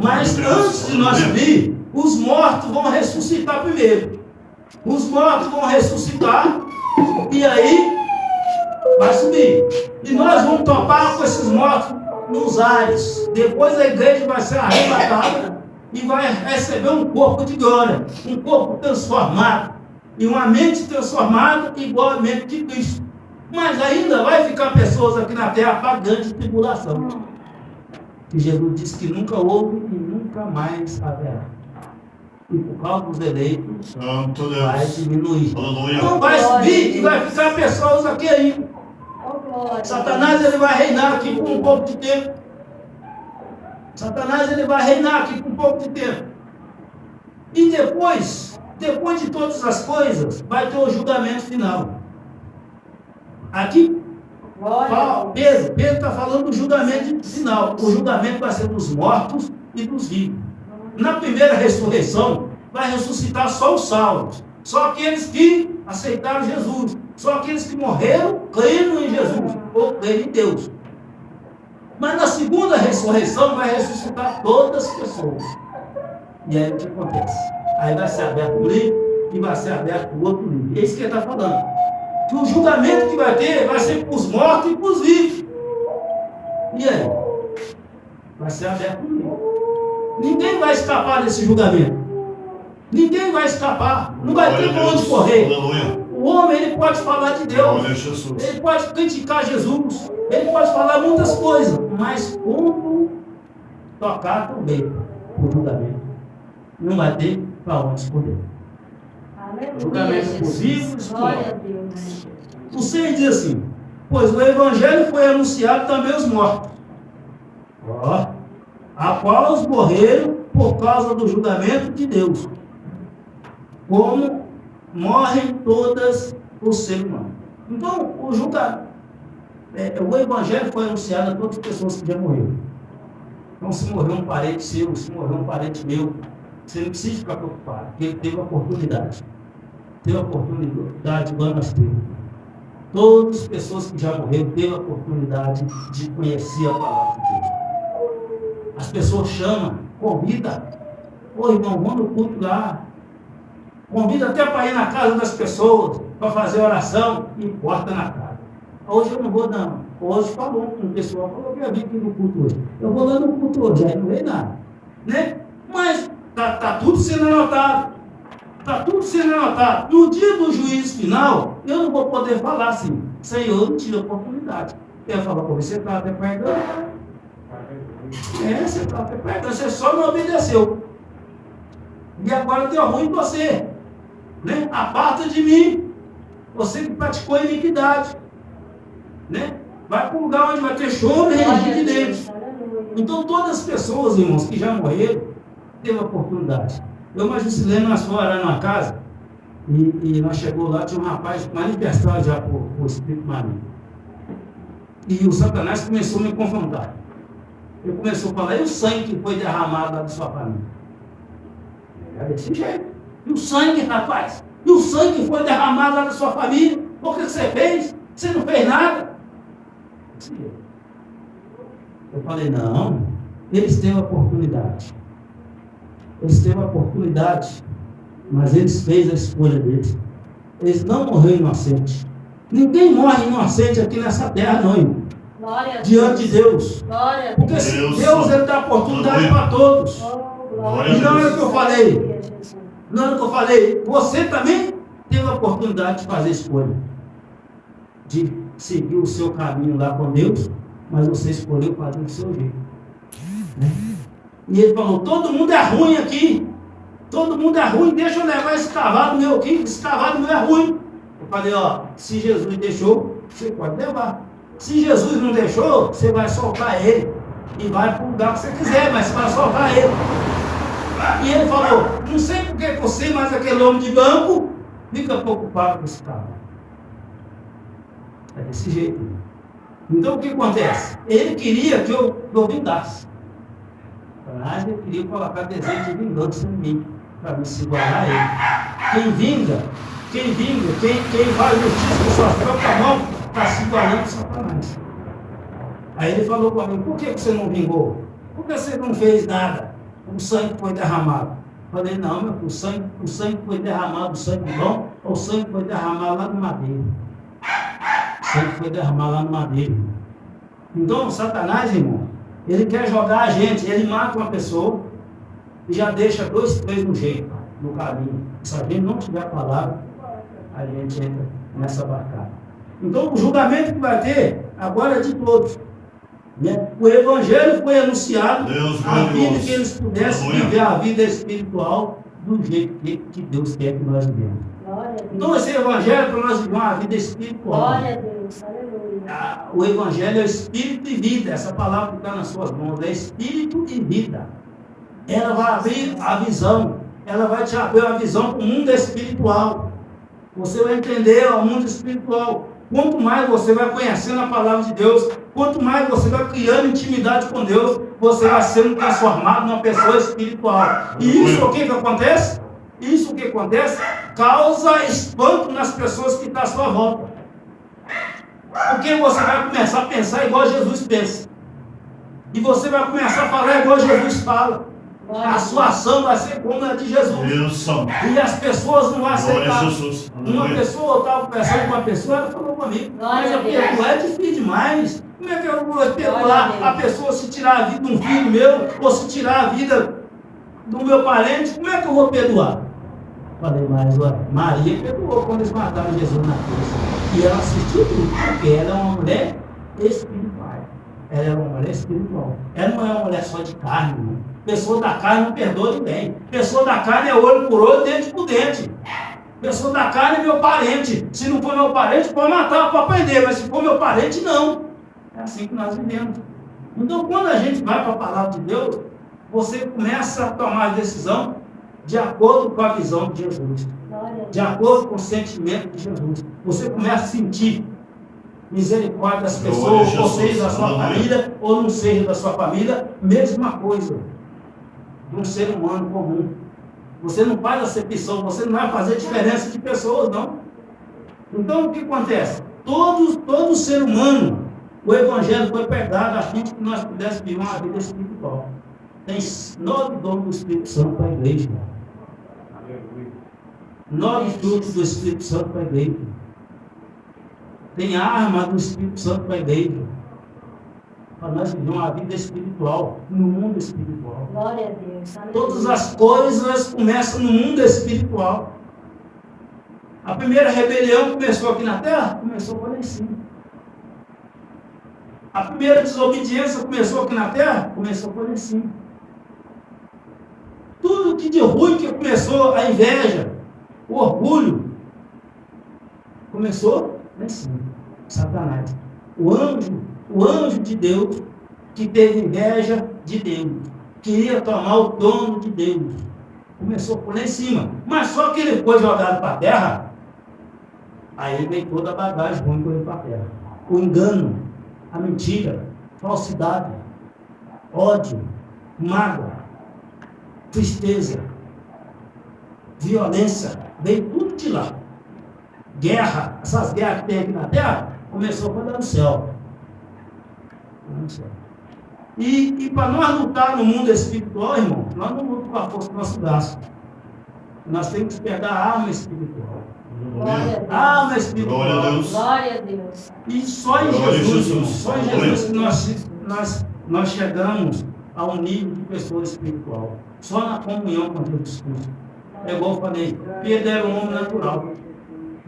Mas antes de nós subir, os mortos vão ressuscitar primeiro. Os mortos vão ressuscitar e aí vai subir. E nós vamos topar com esses mortos nos ares. Depois a igreja vai ser arrebatada e vai receber um corpo de glória, um corpo transformado e uma mente transformada igual a mente de Cristo. Mas ainda vai ficar pessoas aqui na terra pagando de tribulação, que Jesus disse que nunca houve e nunca mais haverá. E por causa dos eleitos vai diminuir. Não vai subir e vai ficar pessoas aqui ainda. Satanás ele vai reinar aqui por um pouco de tempo. Satanás ele vai reinar aqui por um pouco de tempo. E depois de todas as coisas, vai ter o julgamento final. Aqui, Pedro está falando do julgamento final. O julgamento vai ser dos mortos e dos vivos. Na primeira ressurreição, vai ressuscitar só os salvos. Só aqueles que aceitaram Jesus. Só aqueles que morreram crendo em Jesus ou crendo em Deus. Mas na segunda ressurreição vai ressuscitar todas as pessoas. E aí o que acontece? Aí vai ser aberto um livro e vai ser aberto o outro livro. É isso que ele está falando. Que o julgamento que vai ter vai ser para os mortos e para os vivos. E aí? Vai ser aberto um livro. Ninguém vai escapar desse julgamento. Ninguém vai escapar. Não vai ter Glória a para onde Deus. correr. Aleluia. O homem, ele pode falar de Glória a Deus. Jesus. Ele pode criticar Jesus. Ele pode falar muitas coisas. Mas como tocar também o julgamento, não vai ter para onde escolher. Julgamento possível, Glória a Deus. o 6 diz assim: pois o evangelho foi anunciado também aos mortos, ó, a qual os morreram por causa do julgamento de Deus, como morrem todas os seres humanos. Então, o evangelho foi anunciado a todas as pessoas que já morreram. Então, se morreu um parente seu, se morreu um parente meu, você não precisa ficar preocupado, porque ele teve a oportunidade. Teve a oportunidade igual nós temos. Todas as pessoas que já morreram teve a oportunidade de conhecer a palavra de Deus. As pessoas chamam, convida. Ô irmão, vamos no culto lá. Convida até para ir na casa das pessoas, para fazer oração e porta na casa. Hoje eu não vou não. Hoje falou com o pessoal, falou que eu vim aqui no culto hoje. Eu vou lá no culto hoje, aí não veio nada. Né? Mas tá tudo sendo anotado. Está tudo sendo anotado. No dia do juízo final, eu não vou poder falar assim, Senhor, eu não tive oportunidade. Eu falo, pô, você está até perdão. Você está até perdão, você só não obedeceu. E agora deu ruim em você. Né? Aparta de mim. Você que praticou iniquidade. Né? Vai para um lugar onde vai ter choro e ranger de dentro. Então todas as pessoas, irmãos, que já morreram, teve a oportunidade. Eu mais Lucilene, nós fomos orar numa casa e nós chegou lá, tinha um rapaz manifestado já por Espírito Maligno. E o Satanás começou a me confrontar. Ele começou a falar, e o sangue que foi derramado lá da sua família? É desse jeito. E o sangue, rapaz? E o sangue que foi derramado lá da sua família? O que você fez? Você não fez nada? Eu falei, não, eles têm a oportunidade. Eles teve a oportunidade, mas eles fez a escolha deles. Eles não morreram inocentes. Ninguém morre inocente aqui nessa terra, não, irmão. Diante de Deus. Porque Deus ele dá oportunidade para todos. E na hora que eu falei, você também teve a oportunidade de fazer a escolha. De seguir o seu caminho lá com Deus, mas você escolheu fazer do seu jeito. Né? E ele falou, todo mundo é ruim aqui. Todo mundo é ruim, deixa eu levar esse cavalo meu aqui, esse cavalo meu é ruim. Eu falei, ó, se Jesus deixou, você pode levar. Se Jesus não deixou, você vai soltar ele. E vai para o lugar que você quiser, mas você vai soltar ele. E ele falou, não sei por que você, mas aquele homem de banco, fica preocupado com esse cavalo. É desse jeito. Então o que acontece? Ele queria que eu vingasse. Mas ele queria colocar desejo de vingança em mim, para me segurar a ele. Quem faz justiça com sua própria mão, está se igualando Satanás. Aí ele falou para mim, por que você não vingou? Por que você não fez nada? O sangue foi derramado. Eu falei, não, meu, o sangue foi derramado, o sangue bom, ou o sangue foi derramado lá no madeiro. O sangue foi derramado lá no madeiro. Então, Satanás, irmão, ele quer jogar a gente, ele mata uma pessoa e já deixa 2, 3 no jeito, no caminho. Se a gente não tiver a palavra, a gente entra nessa barcada. Então o julgamento que vai ter agora é de todos. Né? O evangelho foi anunciado a fim de que eles pudessem viver a vida espiritual do jeito que Deus quer que nós vivemos. Então esse evangelho é para nós viver uma vida espiritual. Glória a Deus, aleluia. O evangelho é espírito e vida. Essa palavra que está nas suas mãos é espírito e vida. Ela vai abrir a visão. Ela vai te abrir a visão para o mundo espiritual. Você vai entender o mundo espiritual. Quanto mais você vai conhecendo a palavra de Deus, quanto mais você vai criando intimidade com Deus, você vai sendo transformado numa pessoa espiritual. E isso o que acontece? Isso o que acontece? Causa espanto nas pessoas que estão à sua volta. Porque você vai começar a pensar igual Jesus pensa. E você vai começar a falar igual Jesus fala. A sua ação vai ser como a de Jesus. E as pessoas não vão aceitar. Uma pessoa, eu estava conversando com uma pessoa, ela falou comigo, mas a perdoar é difícil demais. Como é que eu vou perdoar a pessoa se tirar a vida de um filho meu, ou se tirar a vida do meu parente? Como é que eu vou perdoar? Falei, mas olha, Maria perdoou quando eles mataram Jesus na cruz. E ela assistiu tudo, porque ela é uma mulher espiritual. Ela é uma mulher espiritual. Ela não é uma mulher só de carne, não. Pessoa da carne não perdoa ninguém. Pessoa da carne é olho por olho, dente por dente. Pessoa da carne é meu parente. Se não for meu parente, pode matar, pode prender. Mas se for meu parente, não. É assim que nós vivemos. Então, quando a gente vai para a palavra de Deus, você começa a tomar a decisão de acordo com a visão de Jesus. De acordo com o sentimento de Jesus. Você começa a sentir misericórdia das pessoas, ou seja da sua família, ou não seja da sua família, mesma coisa de um ser humano comum. Você não faz acepção, você não vai fazer diferença de pessoas, não. Então, o que acontece? Todo ser humano, o Evangelho foi pregado a fim de que nós pudéssemos viver uma vida espiritual. Tem 9 dons do Espírito Santo para a igreja. 9 frutos do Espírito Santo para a igreja. Tem arma do Espírito Santo para a igreja. Para nós vivermos uma vida espiritual, no mundo espiritual. Glória a Deus. Aleluia. Todas as coisas começam no mundo espiritual. A primeira rebelião começou aqui na terra? Começou por lá em cima. A primeira desobediência começou aqui na terra? Começou por lá em cima. Tudo que de ruim que começou, a inveja, o orgulho, começou lá em cima. Satanás. O anjo de Deus, que teve inveja de Deus, queria tomar o trono de Deus. Começou por lá em cima. Mas só que ele foi jogado para a terra, aí veio toda a bagagem ruim que ele para a terra. O engano, a mentira, falsidade, ódio, mágoa, tristeza, violência, veio tudo de lá. Guerra, essas guerras que tem aqui na terra, começou por lá no céu. E para nós lutar no mundo espiritual, irmão, nós não lutamos com a força do nosso braço. Nós temos que pegar a alma espiritual. Glória a Deus. Alma espiritual. Glória a Deus. Glória a Deus. E só em Glória a Jesus, Jesus. só em Jesus que nós chegamos a um nível de pessoa espiritual. Só na comunhão com Jesus Cristo. É igual eu falei, Pedro era um homem natural.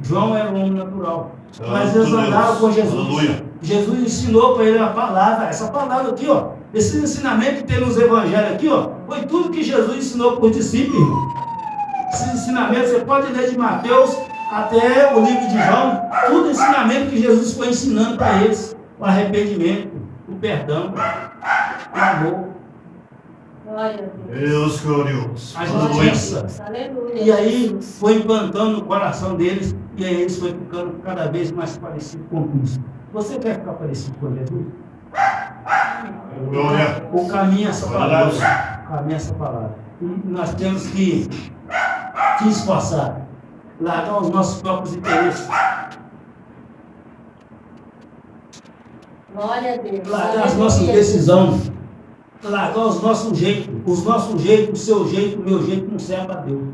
João era um homem natural. Mas eles andaram com Jesus. Aleluia. Jesus ensinou para ele a palavra. Essa palavra aqui, ó. Esse ensinamento que tem nos evangelhos aqui, ó. Foi tudo que Jesus ensinou para os discípulos, irmão. Esse ensinamento, você pode ler de Mateus até o livro de João. Tudo ensinamento que Jesus foi ensinando para eles. O arrependimento, o perdão, o amor. Glória a Deus. Deus glorioso. A Aleluia. justiça. Aleluia. E aí Jesus. foi implantando no coração deles, e aí eles foram ficando cada vez mais parecidos com Cristo. Você quer ficar parecido com Jesus? Glória. O caminho é essa Glória a palavra. Deus. O caminho é essa palavra. E nós temos que esforçar, largar os nossos próprios interesses, Glória a Deus. largar as Aleluia. nossas decisões, largar os nossos jeitos. Os nossos jeitos, o seu jeito, o meu jeito não serve a Deus.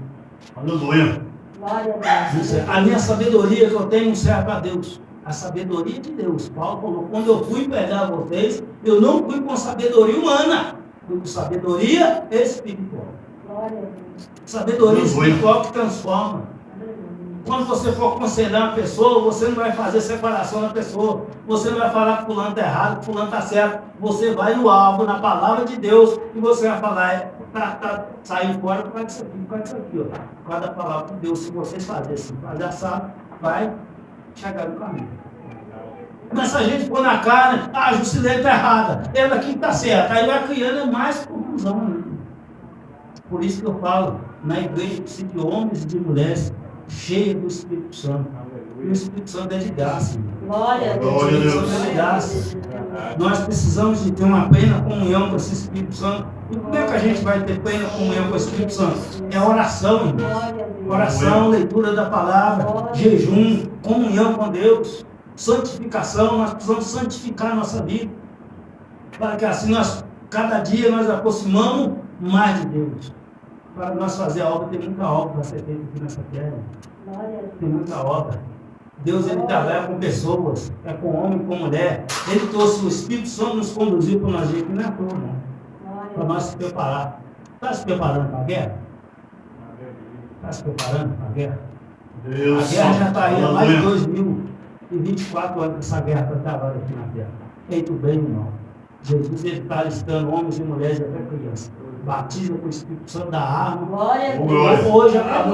Aleluia. Glória a Não Deus. serve. A minha sabedoria que eu tenho não serve a Deus. A sabedoria de Deus. Paulo falou, quando eu fui pegar vocês, eu não fui com sabedoria humana, fui com sabedoria espiritual. Glória a Deus. Sabedoria Aleluia. espiritual que transforma. Aleluia. Quando você for aconselhar uma pessoa, você não vai fazer separação da pessoa. Você não vai falar que fulano está errado, que fulano está certo. Você vai no alvo, na palavra de Deus, e você vai falar, tá saindo fora por causa disso aqui, por causa disso aqui, ó. Por causa da palavra de Deus. Se vocês fazerem assim, fazer assado, vai chegar no caminho. Mas se a gente pôr na carne, a Jusilene está errada, ela aqui está certa, aí vai criando mais confusão. Né? Por isso que eu falo, na igreja precisa de homens e de mulheres cheios do Espírito Santo. E o Espírito Santo é de graça. Irmão. Glória a Deus. Glória a Deus. O Espírito Santo é de graça. Nós precisamos de ter uma plena comunhão com esse Espírito Santo. E como é que a gente vai ter plena comunhão com o Espírito Santo? É oração, irmão. Glória a Deus. Oração, leitura da palavra, jejum, comunhão com Deus, santificação. Nós precisamos santificar a nossa vida, para que assim cada dia nós aproximamos mais de Deus. Para nós fazer a obra, tem muita obra para ser feita aqui nessa terra. Glória a Deus. Tem muita obra. Deus, ele trabalha com pessoas, é com homem, com mulher. Ele trouxe o Espírito Santo, nos conduziu para nós ir, que não é à toa, não. Glória a Para nós se preparar. Está se preparando para a guerra? Está se preparando para a guerra? Deus. A guerra já está aí há mais de Aleluia. 2024 anos que essa guerra está travada aqui na terra. Feito bem, irmão. Jesus está listando homens e mulheres e até crianças. Batiza com o Espírito Santo da arma. Glória a Deus. Glória. Hoje a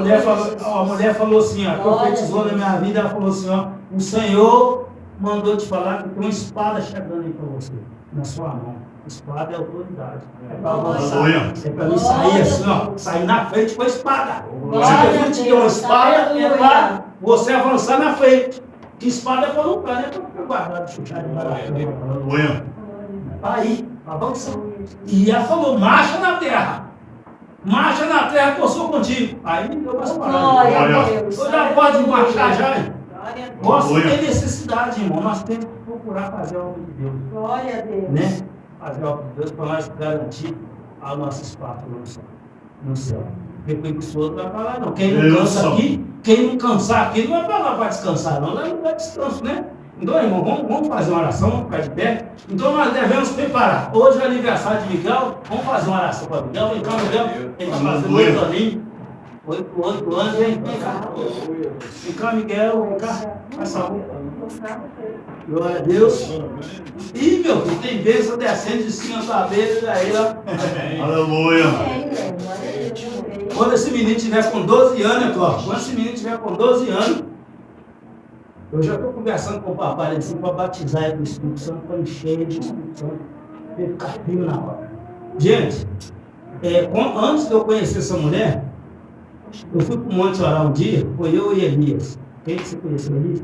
mulher falou assim, ó, profetizou na minha vida, ela falou assim, ó, o Senhor mandou te falar que tem uma espada chegando aí para você, na sua mão. Espada é autoridade. É para avançar. Aleluia. É para mim sair assim, ó, sair na frente com a espada. Glória Se a Jesus te deu uma Deus. espada, é Aleluia. para você avançar na frente. Que espada é para lutar, não é para ficar guardado, chutar de barato. Aleluia. Aí, avançar. E ela falou, marcha na terra. Marcha na terra que eu sou contigo. Aí me deu mais palavras. Glória a Glória. Deus. Eu já pode marchar já, hein? Glória a Deus. Nossa, Aleluia. tem necessidade, irmão. Nós temos que procurar fazer a obra de Deus. Glória a Deus. Né? Fazer a obra de Deus para nós garantir a nossa espaço no céu. Porque preguiçoso não vai para lá, não. Quem não Deus cansa só. aqui, quem não cansar aqui, não vai para lá para descansar, não. Lá não dá descanso, né? Então, irmão, vamos fazer uma oração, vamos ficar de pé. Então, nós devemos preparar. Hoje é aniversário de Miguel, vamos fazer uma oração para Miguel. Vem cá, Miguel. Ele está fazendo Aleluia. 8 aninhos. 8 anos, vem cá. Vem cá, Miguel, vem cá. Faz saúde. Glória a Deus. Ih, meu filho, tem bênção descendo de cima da cabeça aí, ó. Aleluia. Quando esse menino tiver com 12 anos, ó, quando esse menino tiver com 12 anos, eu já estou conversando com o papai assim, para batizar ele do Espírito Santo, para encher ele do Espírito Santo, para ele ficar firme na hora. Gente, antes de eu conhecer essa mulher, eu fui para o Monte orar um dia, foi eu e Elias. Quem que você conheceu, Elias?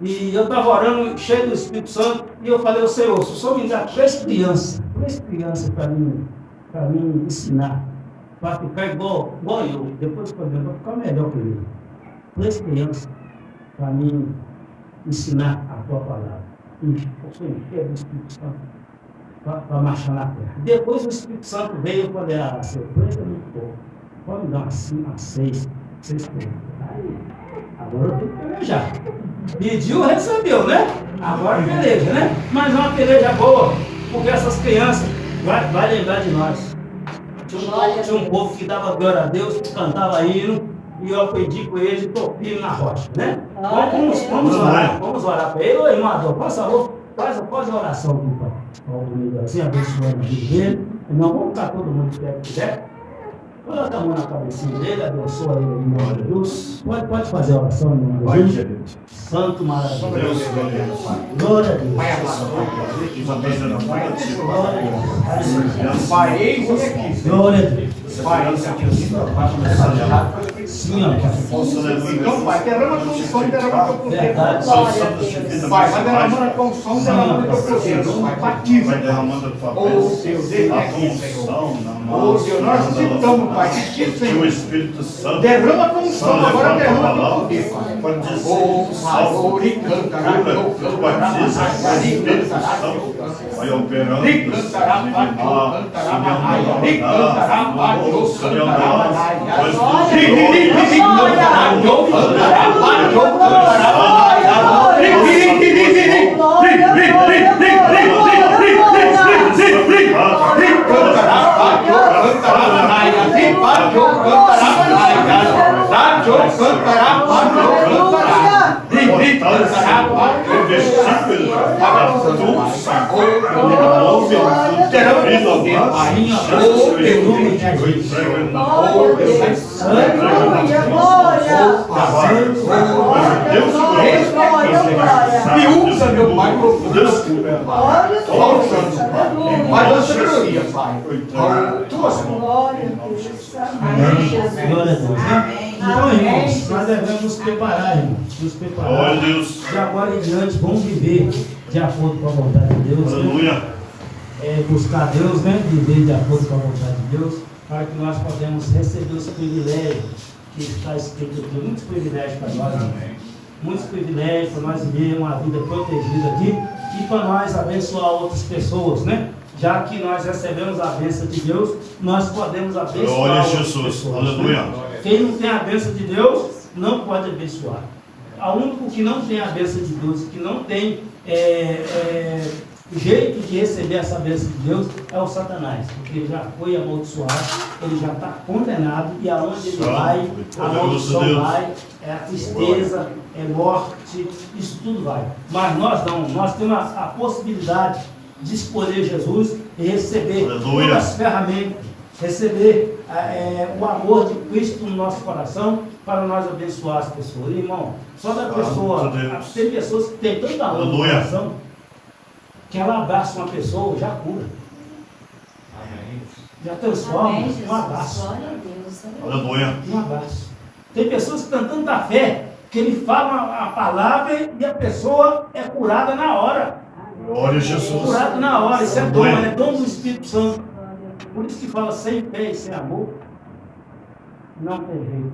E eu estava orando, cheio do Espírito Santo, e eu falei ao Senhor, se o Senhor me dá 3 crianças para mim ensinar, para ficar igual eu, depois que eu vou ficar melhor que ele. 3 crianças para mim ensinar a tua palavra. E o Senhor encher do Espírito Santo para marchar na terra. Depois o Espírito Santo veio e eu falei, seu 3 é muito pouco. Pode me dar umas 6 crianças. Aí, agora eu tenho que pelejar. Pediu, recebeu, né? Agora peleja, né? Mas é uma peleja boa, porque essas crianças vai lembrar de nós. Tinha um povo que dava glória a Deus, que cantava hino, e eu aprendi com eles e estou firme na rocha, né? Vamos orar para ele. Ô irmão Adão, por favor, faz a oração aqui para o Miguel, assim, abençoando a vida dele. Não, vamos ficar todo mundo de pé que quiser. Coloca a mão na cabecinha dele, abençoa ele em nome de Deus. Pode fazer a oração em nome de Deus. Santo maravilhoso. Deus, Glória a Deus. Pai, eis aqui. Glória a Deus. Pai, eis aqui. Sim, ó. Então, Pai, derrama teu som, derrama teu poder. Verdade. Pai, vai derramando teu som, derramando teu poder. Pai, batiza. Vai derramando a tua Oh, Deus, ele é aqui, Senhor. Oh, Deus, nós necessitamos, Pai, de ti, o Senhor. Espírito Santo. Derrama teu som, agora derrama teu poder, Pai. Pode dizer, Oh, salvo, Pai, canta, batiza, o Espírito Santo vai operando. Me usa, meu Pai, mas a sabedoria, Pai. Tua Glória a Deus. Amém. Glória a Deus. Né? Então, irmãos, nós devemos nos preparar, irmãos. Nos preparar. Glória a Deus. De agora em diante, vamos viver de acordo com a vontade de Deus. Né? Aleluia. Buscar Deus, né? Viver de acordo com a vontade de Deus, para que nós podemos receber os privilégios que está escrito aqui. Muitos privilégios para nós, né? Muitos privilégios para nós viver uma vida protegida aqui e para nós abençoar outras pessoas, né? Já que nós recebemos a bênção de Deus, nós podemos abençoar Glória a outras Jesus. pessoas. Aleluia. Né? Quem não tem a bênção de Deus, não pode abençoar. O único que não tem a bênção de Deus, que não tem jeito de receber essa bênção de Deus é o Satanás, porque ele já foi amaldiçoado, ele já está condenado, e aonde ele vai, a maldição vai, é a tristeza, é morte, isso tudo vai. Mas nós não, nós temos a possibilidade de escolher Jesus e receber todas as ferramentas, receber o amor de Cristo no nosso coração para nós abençoar as pessoas. Irmão, só da pessoa, tem pessoas que têm tanta amor no coração que ela abraça uma pessoa, já cura. Já transforma um abraço. Um abraço. Tem pessoas que têm tanta fé que ele fala a palavra e a pessoa é curada na hora. Glória a Jesus. Curado na hora, isso é dom do Espírito Santo. Por isso que fala sem fé e sem amor, não tem jeito.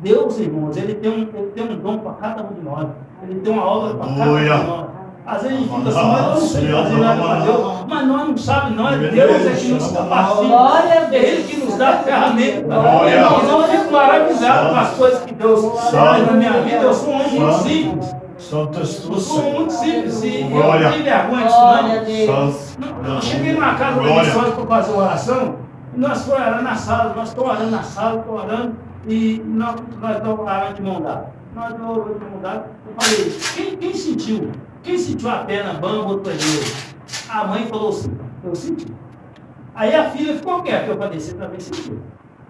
Deus, irmãos, ele tem um dom para cada um de nós. Ele tem uma obra para cada um de nós. Às vezes a gente fica assim, mas eu não sei fazer nada para Deus. Mas nós não sabemos, nós, Deus é que nos capacita. É Ele que nos dá a ferramenta. Irmãos, eu fico maravilhado com as coisas que Deus faz na minha vida. Eu sou um homem muito simples. Eu sou muito simples. E eu não tenho vergonha disso, não. Eu cheguei numa casa da missões para fazer uma oração. E nós fomos orando na sala. Nós estamos orando na sala, estou orando. E nós estamos orando de mão dada. Nós estamos orando de mão dada. Eu falei, quem sentiu? Quem sentiu a perna bamba ou tremeu? A mãe falou assim, eu senti. Aí a filha ficou quieta, eu falei, você também sentiu.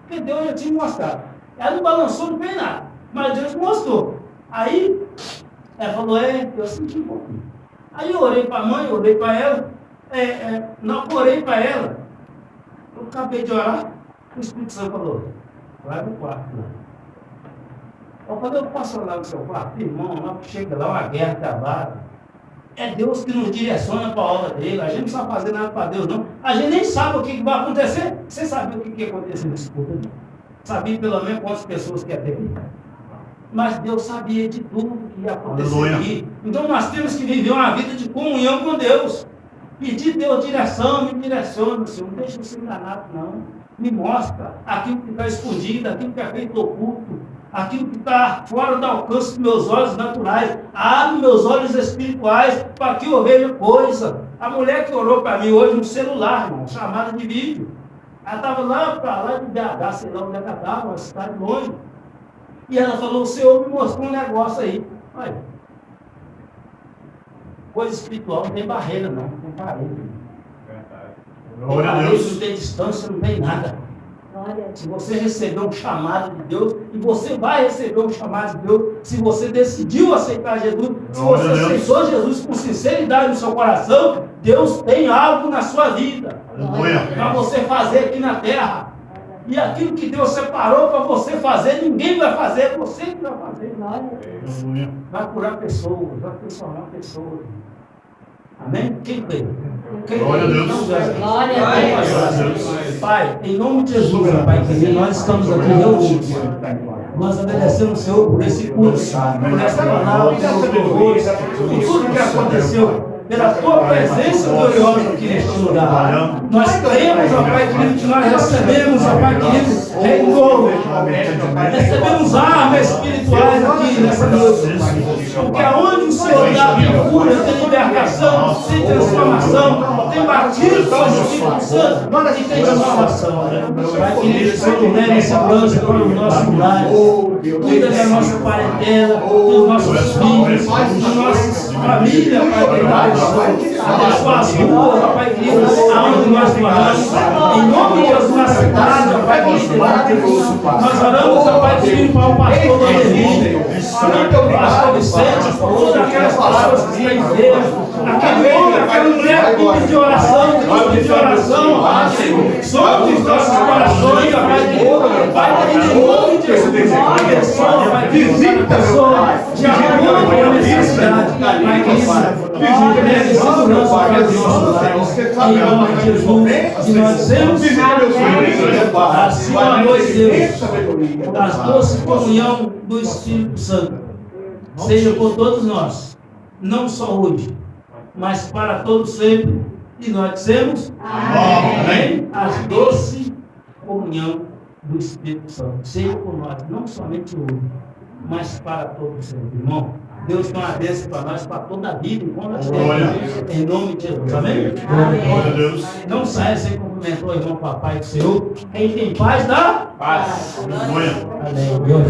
Porque Deus já tinha mostrado. Ela não balançou, não fez nada. Mas Deus mostrou. Aí ela falou, eu senti um pouquinho. Aí eu orei para a mãe, orei para ela. Não orei para ela. Eu acabei de orar. O Espírito Santo falou, vai no quarto. Eu falei, eu posso orar no seu quarto? Irmão, chega lá uma guerra travada. É Deus que nos direciona para a obra dele. A gente não sabe fazer nada para Deus, não. A gente nem sabe o que vai acontecer. Você sabia o que ia acontecer nesse culto? Sabia pelo menos quantas pessoas que ia ter aqui. Mas Deus sabia de tudo que ia acontecer aqui. Então nós temos que viver uma vida de comunhão com Deus. Pedir Deus direção, me direciona, Senhor. Não deixa eu ser enganado, não. Me mostra aquilo que está escondido, aquilo que é feito oculto. Aquilo que está fora do alcance dos meus olhos naturais. Abre meus olhos espirituais para que eu veja coisa. A mulher que orou para mim hoje no celular, irmão, chamada de vídeo. Ela estava lá para lá de BH, sei lá onde ela estava, uma cidade longe. E ela falou, o Senhor me mostrou um negócio aí. Olha, coisa espiritual não tem barreira, não tem parede. Glória a Deus. Não tem distância, não tem nada. Se você recebeu um chamado de Deus, e você vai receber um chamado de Deus, se você decidiu aceitar Jesus, se você aceitou Jesus com sinceridade no seu coração, Deus tem algo na sua vida para você fazer aqui na terra. E aquilo que Deus separou para você fazer, ninguém vai fazer, você que vai fazer. Vai curar pessoas, vai transformar pessoas. Amém? Quem crê? Glória a Deus. Glória a Deus. Pai, em nome de Jesus, Pai, nós estamos aqui reunidos. Nós agradecemos, Senhor, por esse curso, por essa palavra, pelos louvores, por tudo que aconteceu, pela tua presença gloriosa aqui neste lugar. Nós cremos, ó Pai querido, que nós recebemos, ó Pai querido, renovo. Recebemos armas espirituais aqui nessa noite. Porque aonde o Senhor dá cura, tem libertação, tem transformação, tem batismo com o Espírito Santo e tem transformação. Pai querido, Senhor, leve essa segurança para os nossos lares. Cuida da nossa parentela, dos nossos filhos, da nossa família, Pai querido. Abençoa as ruas, Pai querido, aonde nós moramos. Em nome de Jesus, na cidade, Pai querido. Nós oramos, Pai querido, para o pastor Valdemir. Oramos pelo pastor Vicente, por todas aquelas pessoas que estão enfermas. Aquele homem, aquela mulher que pediu oração, que pediu oração, sobre os nossos corações, Pai querido. Pai querido, em nome de Jesus, abençoa, Pai querido, visita a pessoa de amor e a necessidade. Pai querido, leve segurança para os nossos lares. Em nome de Jesus, e nós dizemos assim, ó noite, Deus, das doces comunhão do Espírito Santo, seja por todos nós, não só hoje, mas para todos sempre. E nós dizemos amém. As doces comunhão do Espírito Santo seja por nós, não somente hoje, mas para todos sempre. Irmão, Deus tem uma bênção para nós, para toda a vida, enquanto nós Glória a temos. Deus. Em nome de Jesus. Amém? Glória a Deus. Não saia sem cumprimentar o irmão papai do Senhor. Quem tem paz, dá? Aleluia. Amém.